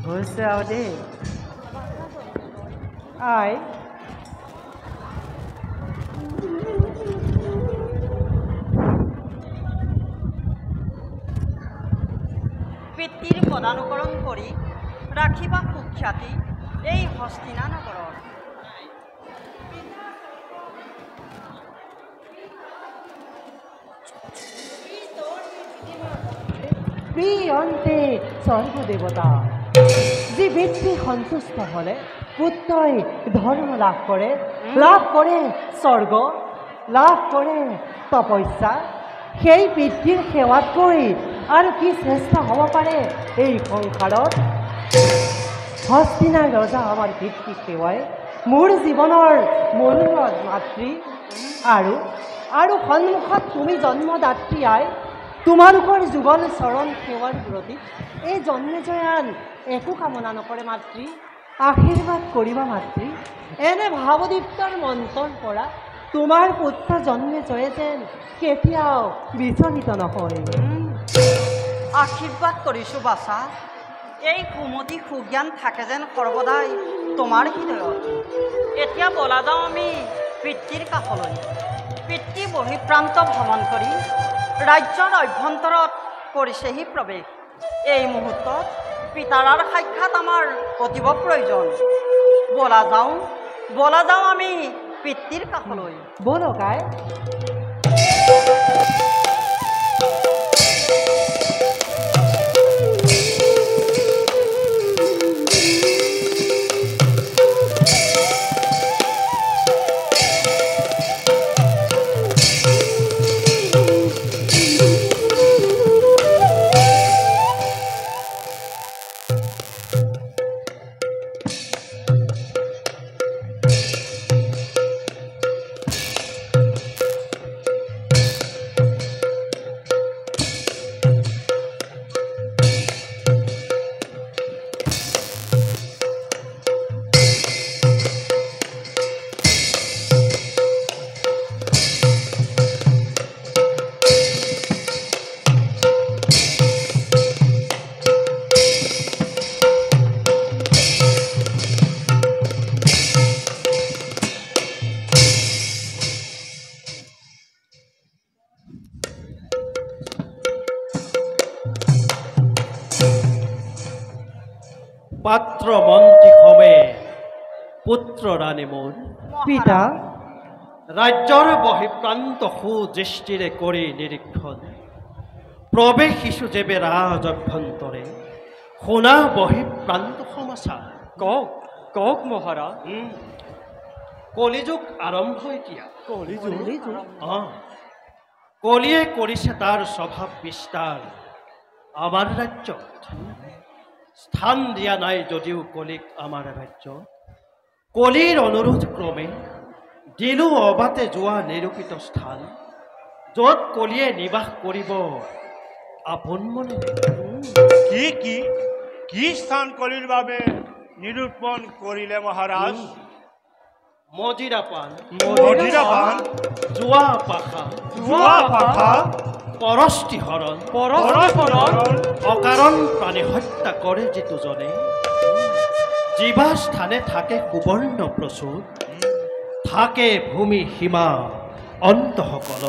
হৈছে আৰু দেই আই পিতৃৰ পদানুকৰণ কৰি ৰাখিবা সুখ্যাতি এই হস্তিনা নগৰত। প্ৰিয়ন্তে স্বৰ্গদেৱতা, যি ব্যক্তি সন্তুষ্ট হ'লে পুত্ৰই ধৰ্ম লাভ কৰে স্বৰ্গ, লাভ কৰে তপস্যা। সেই পিতৃৰ সেৱাতকৈ আৰু কি শ্ৰেষ্ঠ হ'ব পাৰে এই সংসাৰত? হস্তিনাৰ ৰজা আমাৰ পিতৃক সেৱাই মোৰ জীৱনৰ মনোৰথ মাতৃ, আৰু সন্মুখত তুমি জন্মদাত্ৰী আই। তোমালোকৰ যুগল চৰণ সেৱাৰ প্ৰতি এই জন্মেজয়ান একো কামনা নকৰে মাতৃ। আশীৰ্বাদ কৰিবা মাতৃ। এনে ভাৱদীপ্তৰ মন্ত্ৰৰ পৰা তোমাৰ পুত্ৰ জন্মেজয়ে যেন কেতিয়াও বিচলিত নহয়। আশীৰ্বাদ কৰিছোঁ বাছা। এই সুমতি সুজ্ঞান থাকে যেন সৰ্বদাই তোমাৰ হৃদয়ত। এতিয়া বলা যাওঁ আমি পিতৃৰ কাষলৈ। পিতৃ বহিঃপ্ৰান্ত ভ্ৰমণ কৰি ৰাজ্যৰ অভ্যন্তৰত কৰিছেহি প্ৰৱেশ। এই মুহূৰ্তত পিতাৰাৰ সাক্ষাৎ আমাৰ অতীৱ প্ৰয়োজন। বলা যাওঁ আমি পিতৃৰ কাষলৈ। বলো গাই। পাত্ৰ মন্ত্ৰী ক্ষমে পুত্ৰ ৰানী মোৰ পিতা ৰাজ্যৰ বহিঃপ্ৰান্ত সুদৃষ্টিৰে কৰি নিৰীক্ষণ প্ৰৱেশিছো যেবে ৰাজ অভ্যন্তৰে শুনা বহিঃপ্ৰান্ত সমাচাৰ। কওক কওক মহাৰাজ। কলিযুগ আৰম্ভ এতিয়া। কলিযুগ কলিয়ে কৰিছে তাৰ স্বভাৱ বিস্তাৰ আমাৰ ৰাজ্যত। স্থান দিয়া নাই যদিও কলিক আমাৰ ৰাজ্য। কলিৰ অনুৰোধ ক্ৰমে দিলো অবাতে যোৱা নিৰূপিত স্থান য'ত কলিয়ে নিবাস কৰিব আপোন মনে। কি কি কি স্থান কলিৰ বাবে নিৰূপণ কৰিলে মহাৰাজ? মজিৰাপান মজিৰাপান যোৱা পাখা পৰস্তি হৰণ অকাৰণ প্ৰাণী হত্যা কৰে যিটো জনে জীৱা স্থানে থাকে সুবৰ্ণ প্ৰচুৰ থাকে ভূমি সীমা অন্তঃকল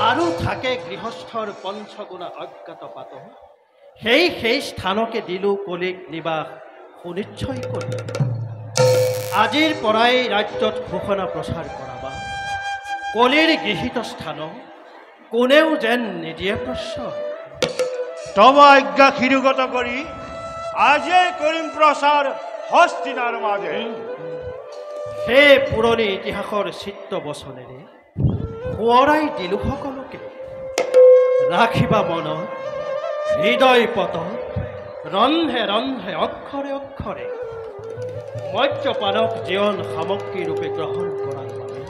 আৰু থাকে গৃহস্থৰ পঞ্চগুণা অজ্ঞাত পাত সেই স্থানকে দিলো কলিক নিবাস সুনিশ্চয় কৰি। আজিৰ পৰাই ৰাজ্যত ঘোষণা প্ৰচাৰ কৰাবা কলিৰ গৃহীত স্থান কোনেও যেন নিদিয়ে প্ৰশ্ৰয়। তব আজ্ঞা শিৰোগত কৰি আজিয়ে কৰিম প্ৰচাৰ হস্তিনাৰ মাজে। সেই পুৰণি ইতিহাসৰ চিত্ৰ বচনেৰে সোঁৱৰাই দিলো সকলোকে ৰাখিবা মনত হৃদয় পটত ৰন্ধে ৰন্ধে অক্ষৰে অক্ষৰে মদ্যপানক জীৱন সামগ্ৰী ৰূপে গ্ৰহণ কৰাৰ বাবে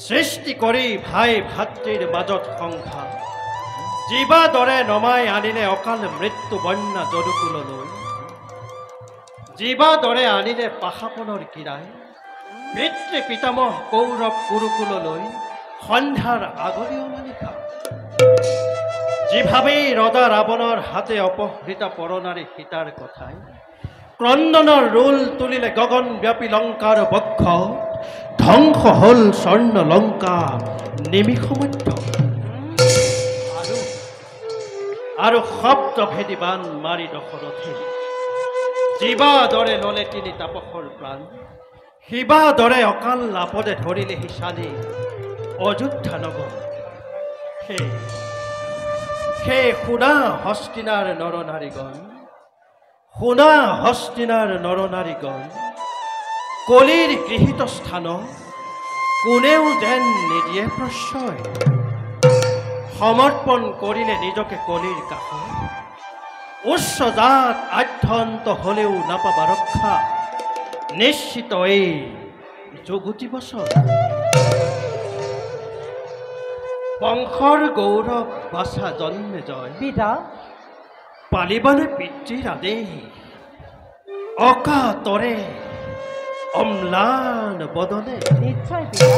সৃষ্টি কৰি ভাই ভাতৃৰ মাজত সংঘা জীৱা দৰে নমাই আনিলে অকাল মৃত্যু বন্যা যদুকুললৈ জীৱা দৰে আনিলে পাশাপনৰ কিৰাই পিতৃ পিতামহ কৌৰৱ কুৰুকুললৈ সন্ধ্যাৰ আগৰীয়না নিশা যিভাৱেই ৰজা ৰাৱণৰ হাতে অপহৃতা পৰনাৰী সীতাৰ কথাই ক্ৰন্দনৰ ৰোল তুলিলে গগনব্যাপী লংকাৰ বক্ষ ধ্বংস হল স্বৰ্ণ লংকা নিমিষ মধ্য আৰু শব্দভেদী বান মাৰি দশৰথে জীৱা দৰে ললে তিনি তাপসৰ প্ৰাণ শিৱা দৰে অকাল লাপদে ধৰিলে হিচানি অযোধ্যা নগৰ। সেই শুনা হস্তিনাৰ নৰনাৰীগণ শুনা হস্তিনাৰ নৰনাৰীগণ কলিৰ গৃহীত স্থান কোনেও যেন নিদিয়ে প্ৰশ্ৰয়। সমৰ্পণ কৰিলে নিজকে কলিৰ কাষত উচ্চ জাত আদ্যন্ত হলেও নাপাবা ৰক্ষা নিশ্চিত এই যুগুটি বছৰ। বংশৰ গৌৰৱ বাছা জন্মে জয় পিতা পালিবানে পিতৃৰ আদেশ অকাতৰে অম্লান বদনে। নিশ্চয় পিতা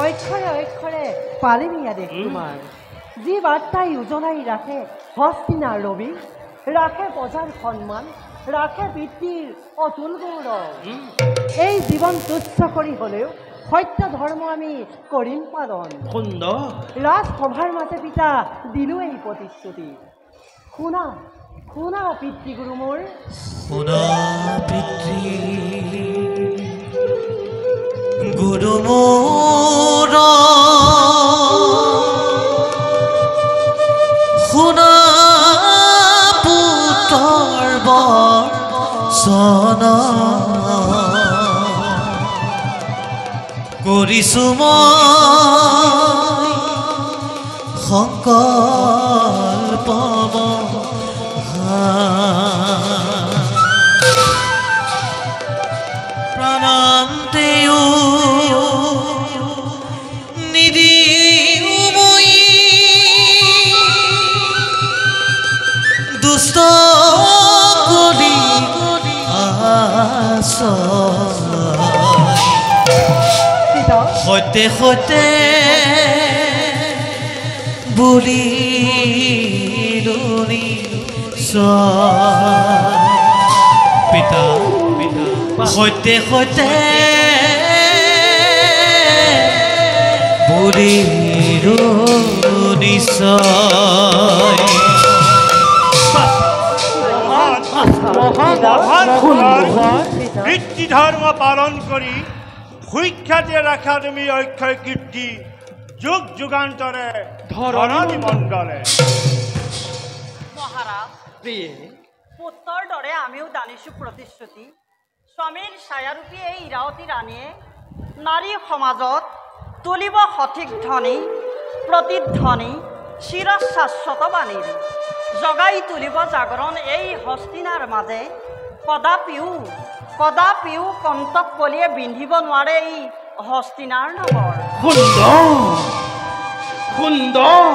অক্ষৰে অক্ষৰে পালিম আদেশ তোমাৰ। যি বাৰ্তাই উজলাই ৰাখে হস্তিনাৰ ৰবি ৰাখে প্ৰজাৰ সন্মান ৰাখে পিতৃৰ অতুল গৌৰৱ। এই জীৱন তুচ্ছ কৰি হলেও সত্য ধৰ্ম আমি কৰিম পালন। সুন্দৰ ৰাজসভাৰ মাজে পিতা দিলো এই প্ৰতিশ্ৰুতি। শুনা শুনা পিতৃগুৰু মোৰ শুনা পিতৃ গুৰু মোৰ শুনা পুত্ৰৰ বচন কৰিছোঁ মই সংকল্প প্ৰাণান্তেও নিদিও মই দুষ্ট কলি সৈতে সৈতে বুলি পিতা সৈতে সৈতে বুলি নিশ্চয় বৃত্তি ধৰ্ম পালন কৰি সুখ্যাতি ৰাখা তুমি অক্ষয় কীৰ্তি যুগ যুগান্তৰে ধৰণী মণ্ডলে মহাৰাজ পুত্ৰৰ দৰে আমিও জানিছোঁ প্ৰতিশ্ৰুতি স্বামীৰ ছায়াৰূপী এই ইৰাৱতী ৰাণীয়ে নাৰী সমাজত তুলিব সঠিক ধ্বনি প্ৰতিধ্বনি চিৰ শাশ্বত বাণীৰ জগাই তুলিব জাগৰণ এই হস্তিনাৰ মাজে কদাপিও কণ্টক কলিয়ে বিন্ধিব নোৱাৰে এই হস্তিনাৰ নগৰ সুন্দৰ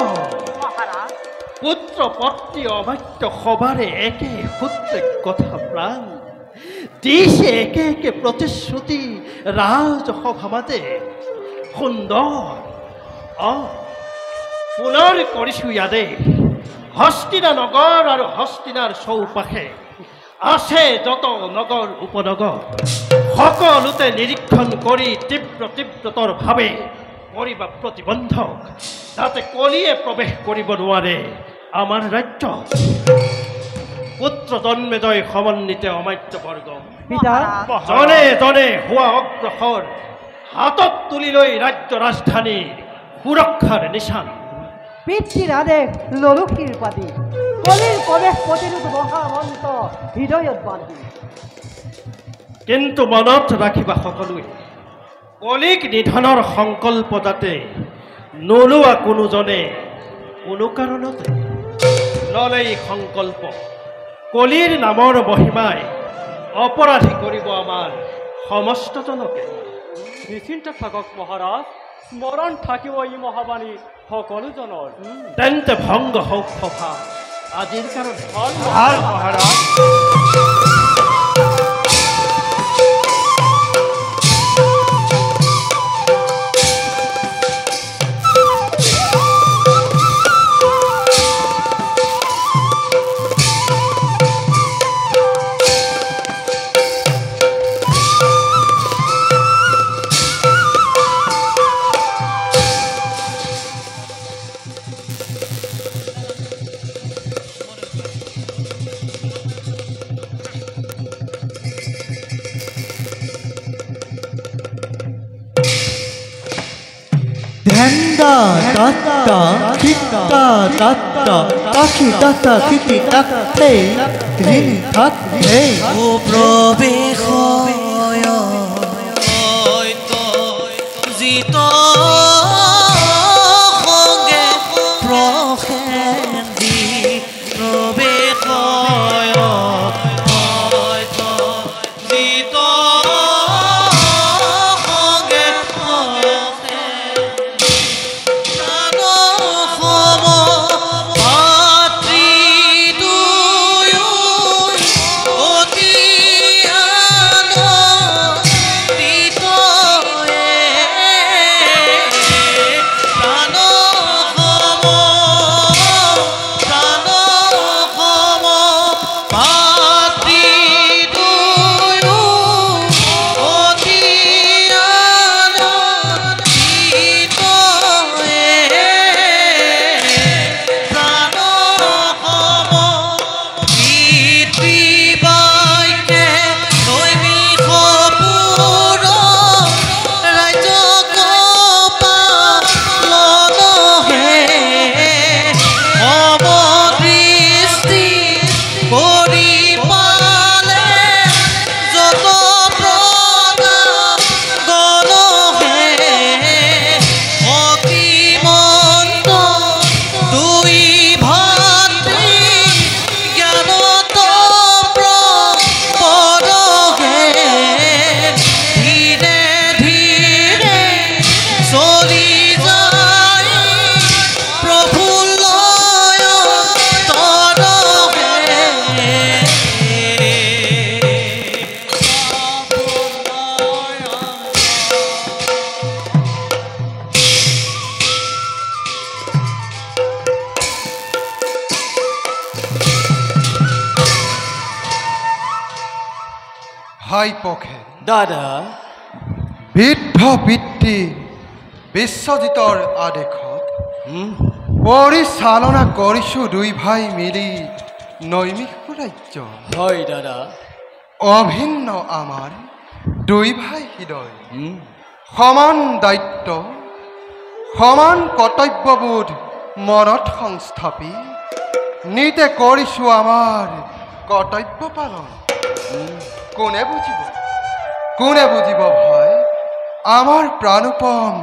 মহাৰাজ পুত্ৰ পত্নী অমাত্য সবাৰে একে সূত্ৰে কথা প্ৰাণ দিছে একে একে প্ৰতিশ্ৰুতি ৰাজসভা মাতে সুন্দৰ পুনৰ কৰিছোঁ ইয়াতে হস্তিনা নগৰ আৰু হস্তিনাৰ চৌপাশে আছে যত নগৰ উপনগৰ সকলোতে নিৰীক্ষণ কৰি তীব্ৰতৰভাৱে কৰিবা প্ৰতিবন্ধক যাতে কলিয়ে প্ৰৱেশ কৰিব নোৱাৰে আমাৰ ৰাজ্য পুত্ৰ জন্মেজয় সমন্বিত অমাত্যবৰ্গ জনে জনে হোৱা অগ্ৰসৰ হাতত তুলি লৈ ৰাজ্য ৰাজধানীৰ সুৰক্ষাৰ নিশান পিতৃৰ আদেশ ললো কীৰ্পাদি কলিৰ প্ৰৱেশ প্ৰতিৰোধ মহামন্ত হৃদয়ত বান্ধি কিন্তু মনত ৰাখিবা সকলোৱে কলিক নিধনৰ সংকল্প যাতে নোলোৱা কোনোজনে কোনো কাৰণতে ললে সংকল্প কলিৰ নামৰ মহিমাই অপৰাধী কৰিব আমাৰ সমস্তজনকে নিশ্চিন্ত থাকক মহাৰাজ স্মৰণ থাকিব ই মহাবাণী সকলোজনৰ তেন্তে ভংগ হওক সভা আজিৰ কাৰণে ভাল মহাৰাজ ধ্যানদা দাত্তা কিত্তা দাত্তা তাকি দাত্তা কিতি তাকে ঋণী থাকতে ও প্রবেশ জিত সঙ্গে প্ৰসেন্দি প্ৰবেশ জিত ভাই পখে দাদা বৃদ্ধ পিতৃ বিশ্বজিতৰ আদেশত পৰিচালনা কৰিছোঁ দুই ভাই মিলি নৈমিষ ৰাজ্য। হয় দাদা। অভিন্ন আমাৰ দুই ভাই হৃদয়, সমান দায়িত্ব সমান কৰ্তব্যবোধ মনত সংস্থাপি নিতে কৰিছোঁ আমাৰ কৰ্তব্য পালন। কোনে বুজিব ভাই আমাৰ প্ৰাণোপম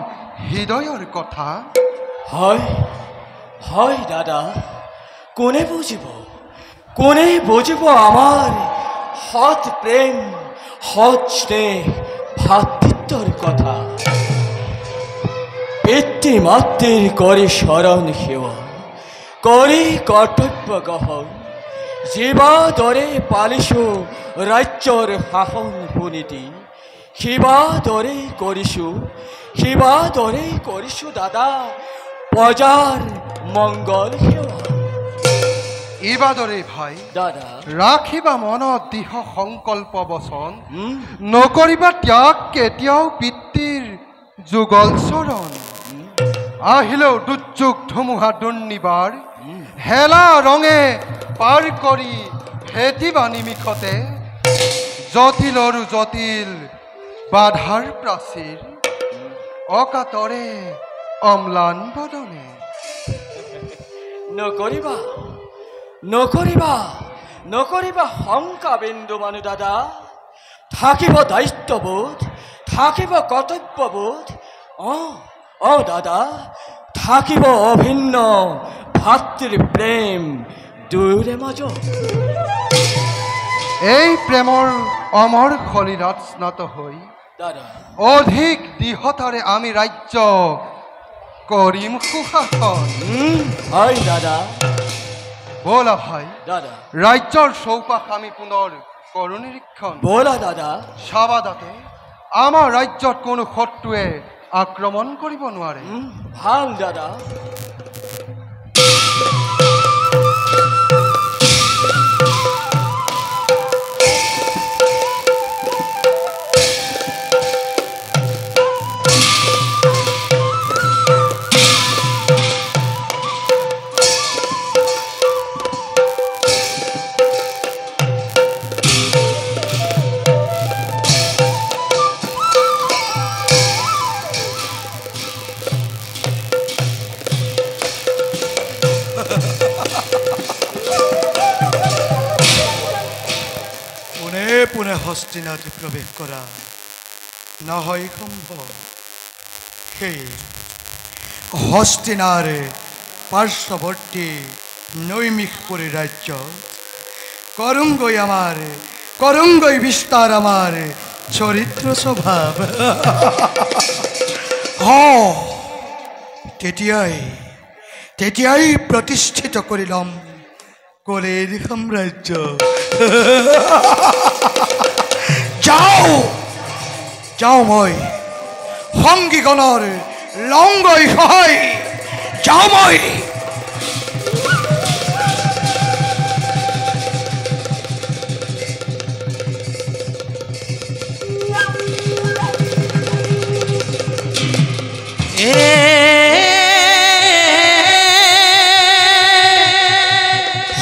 হৃদয়ৰ কথা? হয় হয় দাদা, কোনে বুজিব আমাৰ সৎ প্ৰেম সৎ স্নেহ ভাতৃত্বৰ কথা। পিতৃ মাতৃৰ কৰি শৰণ সেৱা কৰি কৰ্তব্য গ্ৰহণ, জীৱাদৰে পালিছোঁ ৰাজ্যৰ শাসন সুনীতি, শিৱাদৰে কৰিছোঁ দাদা প্ৰজাৰ মংগল সেৱা। এইবাদৰে ভাই দাদা ৰাখিবা মনত দৃঢ় সংকল্প বচন, নকৰিবা ত্যাগ কেতিয়াও পিতৃৰ যুগল চৰণ। আহিলেও দুৰ্যোগ ধুমুহা দুৰ্নিবাৰ, হেলা ৰঙে পাৰ কৰি ভেটিবা নিমিষতে জটিলৰো জটিল বাধাৰ প্ৰাচীৰ, অকাতৰে অম্লান বদনে। নকৰিবা শংকা বিন্দু মানুহ দাদা, থাকিব দায়িত্ববোধ থাকিব কৰ্তব্যবোধ। দাদা থাকিব অভিন্ন ভাতৃৰ প্ৰেম দুয়োৰে মাজত। এই প্ৰেমৰ অমৰ খলিলত স্নাত হৈ দাদা অধিক দৃঢ়তাৰে আমি ৰাজ্য কৰিম সুশাসন। হয় দাদা। ব'লা ভাই দাদা ৰাজ্যৰ চৌপাশ আমি পুনৰ কৰো নিৰীক্ষণ। ব'লা দাদা। চাবা যাতে আমাৰ ৰাজ্যত কোনো শত্ৰুৱে আক্ৰমণ কৰিব নোৱাৰে। ভাল দাদা। পোনে হস্তিনাত প্ৰৱেশ কৰা নহয় সম্ভৱ। সেই হস্তিনাৰ পাৰ্শ্বৱৰ্তী নৈমিষপুৰী ৰাজ্য কৰুঙ্গই বিস্তাৰ আমাৰ চৰিত্ৰ স্বভাব। তেতিয়াই প্ৰতিষ্ঠিত কৰিলাম কোলেৰ সাম্ৰাজ্য। যাও মই সংগীগণৰ লংগৈ সহায়, যাও মই।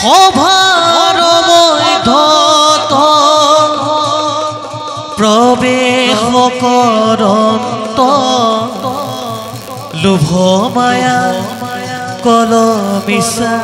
সভাৰ মধ্যত প্ৰৱেশ কৰন্ত লোভ মায়া কলমিছা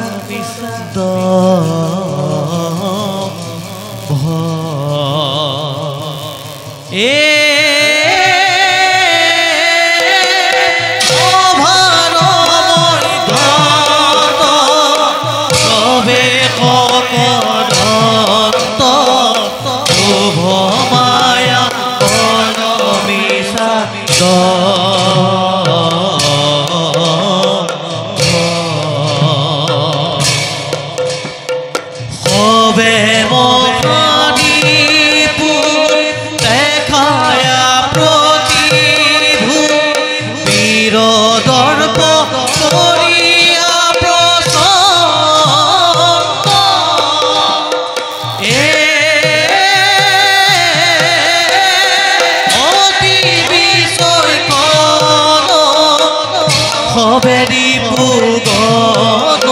সবেৰি পুগত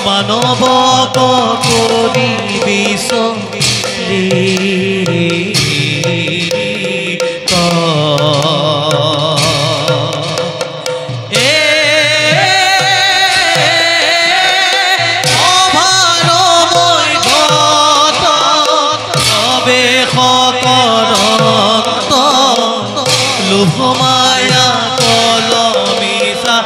মানৱক কৰি বিচৰি লোভমায়া কলমিছা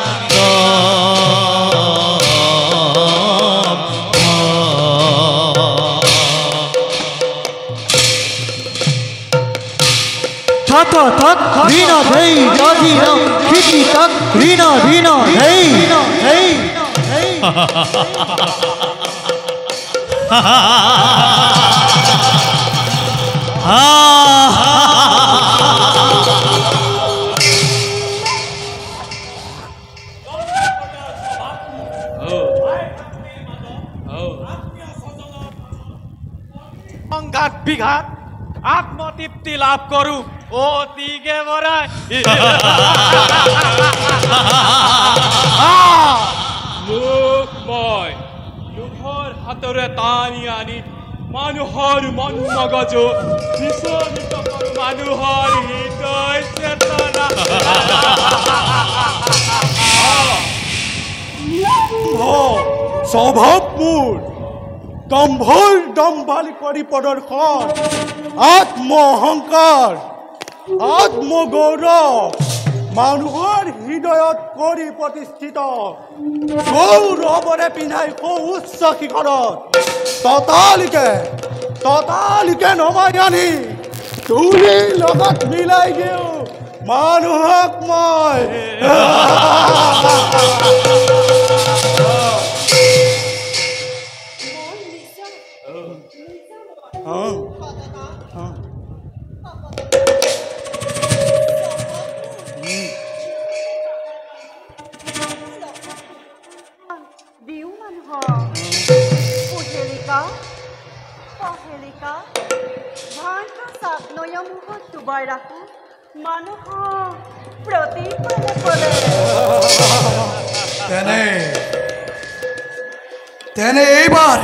থাক থাক ঋণা ধেই রাধীনা খিটি তাক ঋণা ঋণা ধেই ধেই সংঘাত বিঘাত আত্মতৃপ্তি লাভ কৰো অতিকে বৰাই লোক মই লোকৰ হাতৰে টানি আনি মানুহৰ মন মগজু বিচলিত কৰো মানুহৰ হৃদয় চেতনা স্বভাৱ মোৰ দম্ভৰ দম্ভালি কৰি প্ৰদৰ্শন আত্ম অহংকাৰ আত্মগৌৰৱ মানুহৰ হৃদয়ত কৰি প্ৰতিষ্ঠিত গৌৰৱৰে পিন্ধাই উচ্চ শিখৰত ততালিকে নমাই আনি তুলিৰ লগত মিলাই দিওঁ মানুহক মই ডুবাই ৰাখো মানুহক প্ৰতি পলে তেনে এইবাৰ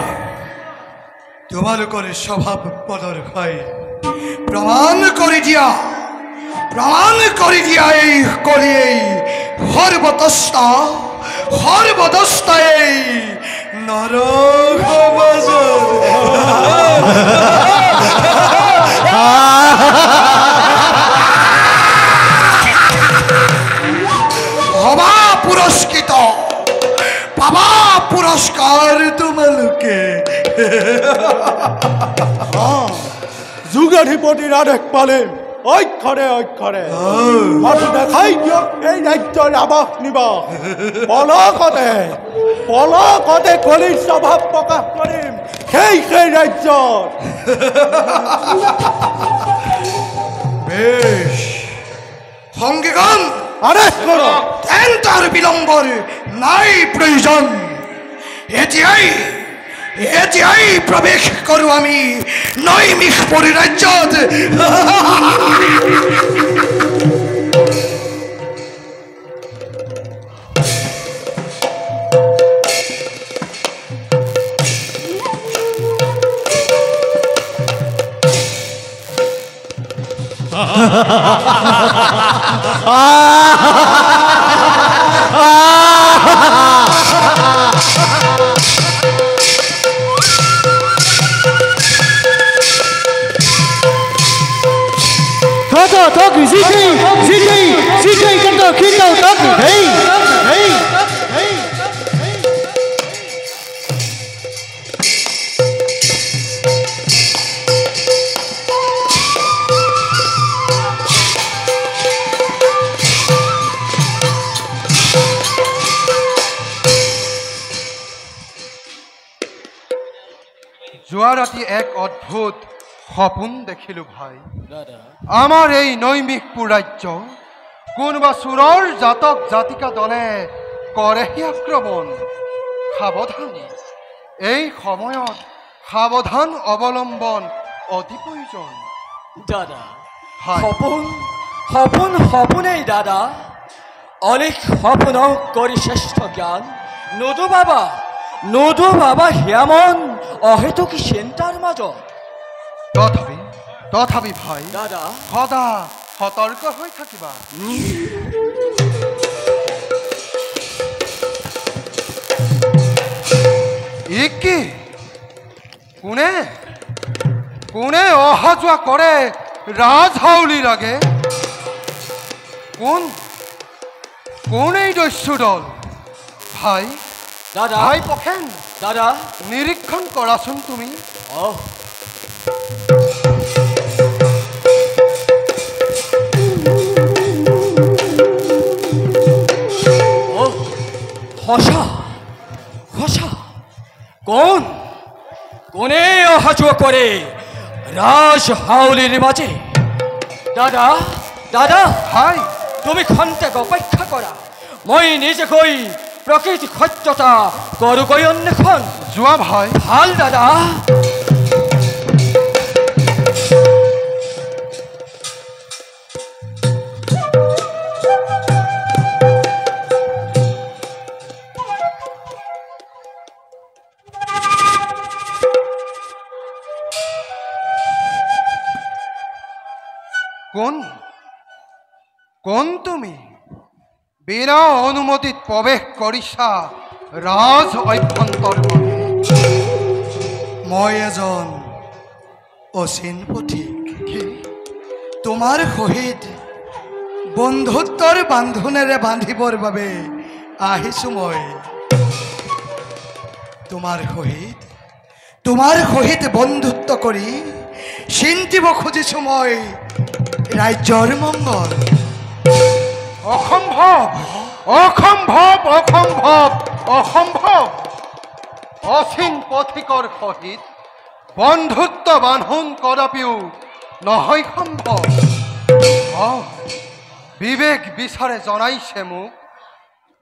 তোমালোকৰ স্বভাৱ প্ৰদৰ্শাই প্ৰমাণ কৰি দিয়া এই কলিয়েই সৰ্বদস্তাই নৰসমাজৰ হবা পুৰস্কৃত পাবা পুৰস্কাৰ তোমালোকে যুগাধিপতিৰ আদেশ পালে অক্ষৰে মাথো দেখাই দিয়ক এই ৰাজ্যৰ আৱাস নিবাস পলকতে কলিৰ স্বভাৱ প্ৰকাশ কৰিম সেই ৰাজ্যত বেশ সংগীগণ আদেশ কৰক তেন্তাৰ বিলম্বৰ নাই প্ৰয়োজন এতিয়াই প্ৰৱেশ কৰোঁ আমি নৈমিষপুৰী ৰাজ্যত Zikri kan to kino tak hey যোৱা ৰাতি এক অদ্ভুত সপোন দেখিলো ভাই আমাৰ এই নৈমিষপুৰ ৰাজ্য কোনোবা চোৰৰ জাতক জাতিকা দলে কৰেহি আক্ৰমণ সাৱধানী এই সময়ত সাৱধান অৱলম্বন অতি প্ৰয়োজন দাদা সপোনেই দাদা অনেক স্বপ্ন কৰি শ্ৰেষ্ঠ জ্ঞান নদু বাবা হেমন অহেতুকি চিন্তাৰ মাজত। তথাপি ভাই দাদা সদা সতৰ্ক হৈ থাকিবা। কি কোনে অহা যোৱা কৰে ৰাজহাউলিৰ আগে? কোন এই দস্যু দল? ভাই পখেন দাদা নিৰীক্ষণ কৰাচোন তুমি। সঁচা কোনে অহা যোৱা কৰে ৰাজহাউলিৰ মাজে? দাদা ভাই তুমি খন্তেক অপেক্ষা কৰা, মই নিজে গৈ প্ৰকৃতি সত্যতা কৰোগৈ অন্বেষণ। যোৱা ভাই। ভাল দাদা। কোন তুমি? বিনা অনুমতিত প্ৰৱেশ কৰিছা ৰাজ অভ্যন্তৰ মানে? মই এজন অচিন পথিক। তোমাৰ সহিত বন্ধুত্বৰ বান্ধোনেৰে বান্ধিবৰ বাবে আহিছোঁ মই। তোমাৰ সহিত বন্ধুত্ব কৰি চিন্তিব খুজিছোঁ মই ৰাজ্যৰ মংগল। অসম্ভৱ। অচিন পথিকৰ সহিত বন্ধুত্ব বান্ধোন কদাপিও নহয় সম্ভৱ। বিবেক বিচাৰে জনাইছে মোক,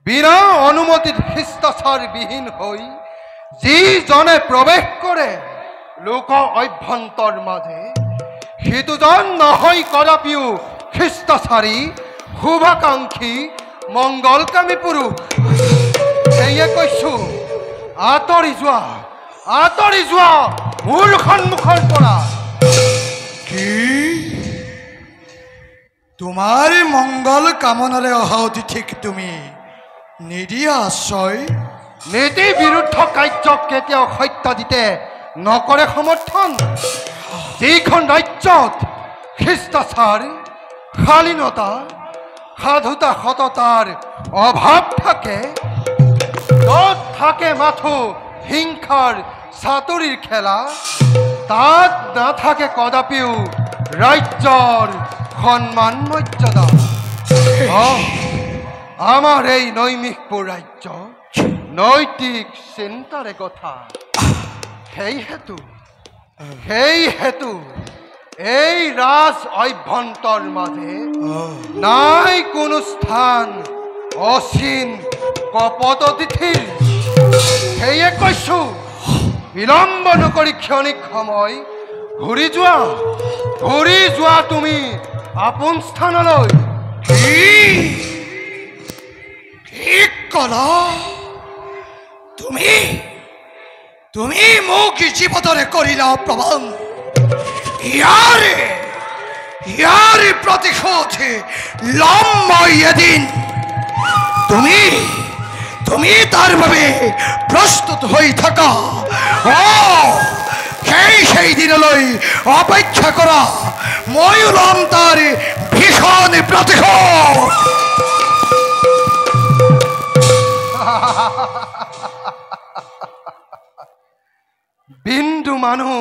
বিনা অনুমতিত শিষ্টাচাৰবিহীন হৈ যিজনে প্ৰৱেশ কৰে লোক অভ্যন্তৰ মাজে, সিটোজন নহয় কদাপিও শিষ্টাচাৰী, শুভাকাংক্ষী, মংগলকামী পুৰুষ। সেয়ে কৈছোঁ, আঁতৰি যোৱা মোৰ সন্মুখৰ পৰা। কি তোমাৰ মংগল কামনাৰে অহা অতিথিক তুমি নিদিয়া আশ্ৰয়? নীতি বিৰুদ্ধ কাৰ্যক কেতিয়াও সত্যাদিতে নকৰে সমৰ্থন। যিখন ৰাজ্যত শিষ্টাচাৰ, শালীনতা, সাধুতা, সততাৰ অভাৱ থাকে, তত থাকে মাথো হিংসাৰ চাতুৰীৰ খেলা, তাত নাথাকে কদাপিও ৰাজ্যৰ সন্মান মৰ্যাদা। আমাৰ এই নৈমিষপুৰ ৰাজ্য নৈতিক চিন্তাৰে কথা। সেই হেতু এই ৰাজ অভ্যন্তৰ মাজে নাই কোনো স্থান অচিন কপট অতিথিৰ। সেয়ে কৈছোঁ, বিলম্ব নকৰি ক্ষণিক সময় ঘূৰি যোৱা তুমি আপোন স্থানলৈ। ঠিক কলা। তুমি মোক জীৱতৰে কৰিলা প্ৰমাণ। ইয়াৰে প্ৰতিশোধ ল'ম মই এদিন। তুমি তাৰ বাবে প্ৰস্তুত হৈ থাকা। সেই দিনলৈ অপেক্ষা কৰা, ময়ো ল'ম তাৰ ভীষণ প্ৰতিশোধ। বিন্দু মানুহ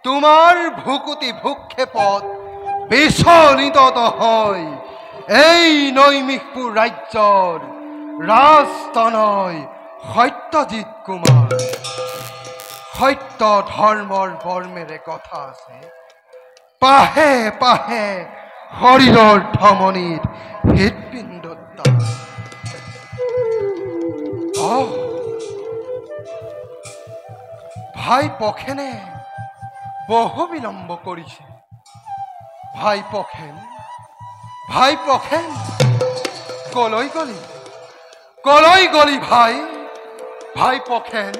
তোমাৰ ভুকুতি ভূক্ষেপত বিচলিত হয় এই নৈমিষপুৰ ৰাজ্যৰ ৰাজতনয় সত্যজিৎ কুমাৰ। সত্য ধৰ্মৰ বৰ্মেৰে কথা আছে, পাহে পাহে শৰীৰৰ ধমনীত হৃদপিণ্ডত। ভাই পখেনে বহু বিলম্ব কৰিছে। ভাই পখেন কলৈ গলি কলৈ গলি ভাই ভাই পখেন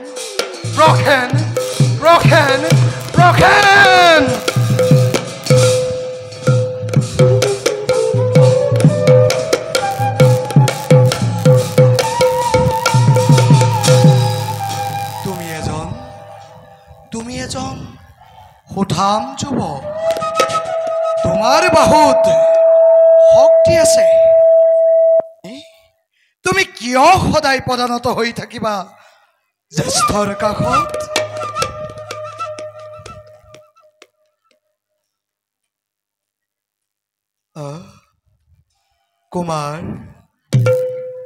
প্ৰখেন প্ৰখেন প্ৰখেন তুমি এজন সুঠাম যুৱক তোমাৰ বাহুত শক্তি আছে তুমি কিয় সদায় পদানত হৈ থাকিবা জ্যেষ্ঠৰ কাষত কুমাৰ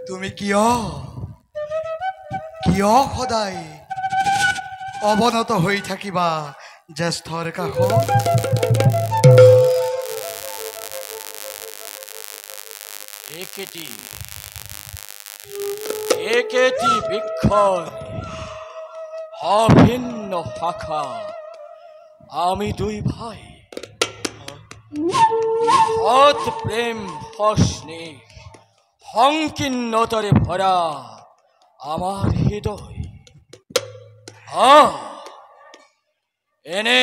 তুমি কিয় সদায় অৱনত হৈ থাকিবা জ্যেষ্ঠৰ কাষত একেটি বৃক্ষৰ অভিন্ন শাখা আমি দুই ভাই সৎ প্ৰেম স্নেহ সংকীৰ্ণতাৰে ভৰা আমাৰ হৃদয় এনে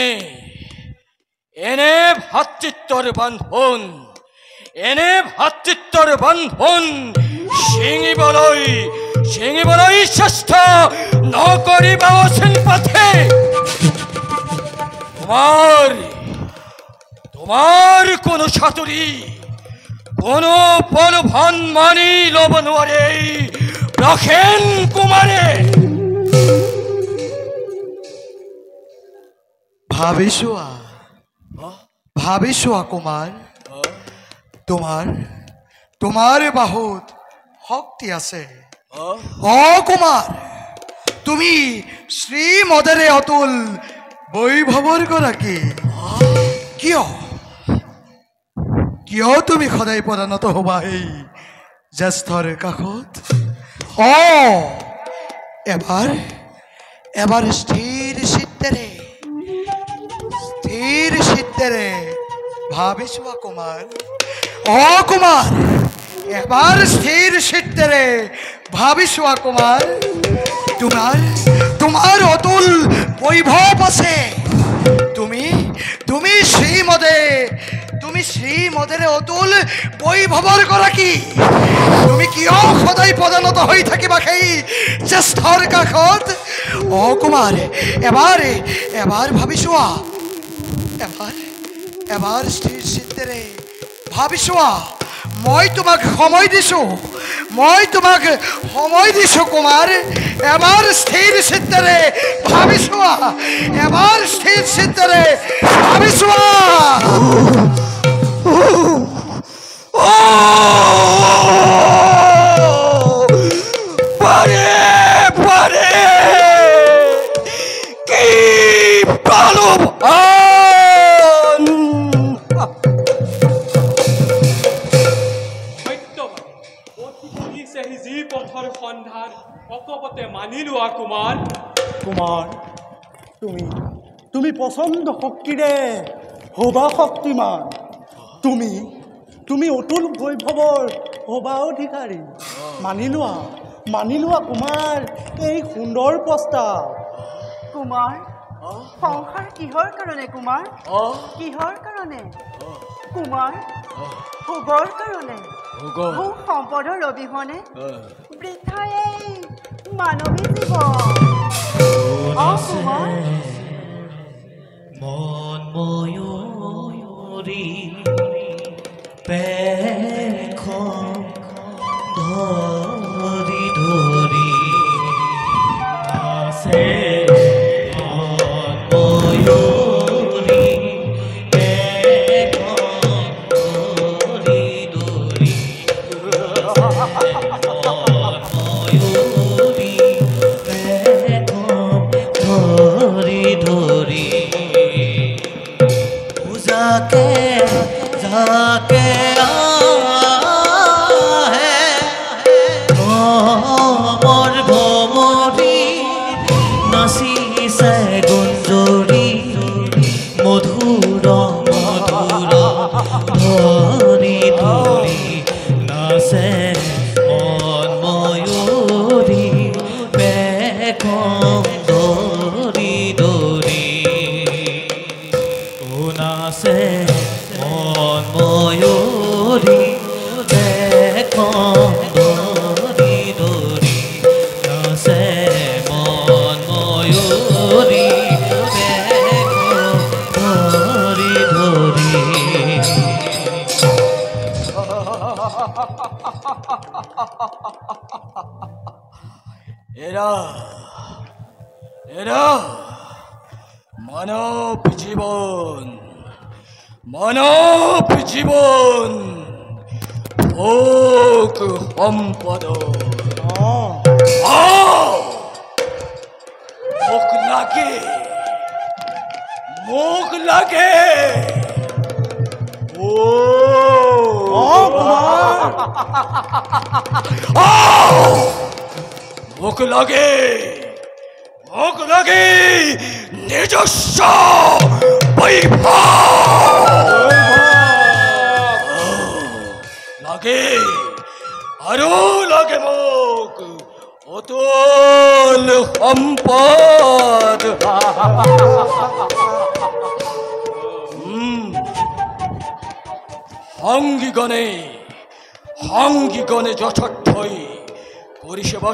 ভাতৃত্বৰ বান্ধোন ছিঙিবলৈ চেষ্টা নকৰিবা অচিন পথে তোমাৰ কোনো চাতুৰি কোনো বলৱান মানি ল'ব নোৱাৰে প্ৰখেন কুমাৰে ভাবিছোৱা কুমাৰ তোমাৰ বাহুত শক্তি আছে কুমাৰ তুমি শ্ৰীমদেৰে অতুল বৈভৱৰ গৰাকী কিয় তুমি সদায় পদানত হবা এই জ্যেষ্ঠৰ কাষত এবাৰ স্থিৰ চিত্তেৰে ভাবিছোৱা কুমাৰ কুমাৰ এবাৰ স্থিৰ চিত্তেৰে ভাবিছোৱা কুমাৰ তোমাৰ অতুল বৈভৱ আছে তুমি শ্ৰীমদেৰে অতুল বৈভৱৰ গৰাকী তুমি কিয় সদায় পদানত হৈ থাকিবা সেই জ্যেষ্ঠৰ কাষত কুমাৰ এবাৰ ভাবিছোৱা এবাৰ স্থিৰ চিত্তেৰে ভাবিছোৱা মই তোমাক সময় দিছো কুমাৰ এবাৰ স্থিৰ চিত্তেৰে ভাবিছোৱা কি পালো যি পথৰ সন্ধান অকপতে মানি লোৱা কুমাৰ তুমি পচন্দ শক্তিৰে হবা শক্তিমান তুমি অতুল বৈভৱৰ হবা অধিকাৰী মানি লোৱা কুমাৰ এই সুন্দৰ প্ৰস্তাৱ কুমাৰ সংসাৰ কিহৰ কাৰণে কুমাৰ কিহৰ কাৰণে কুমাৰ ভোগৰ কাৰণে ভোগ সম্পদৰ অবিহনে বৃথা এই মানৱী জীৱন কুমাৰ মন ময়ূৰী পেখন ধৰি আছে মধুর ধরি নাচে এরা এরা মানব জীবন ভোগ সম্পদ মুখ লাগে মুখ লাগে নিজস্ব বৈভব লাগে আরো লাগে মুখ অতুল সম্পদ হাঙ্গিগণে যথার্থই পরিষেবা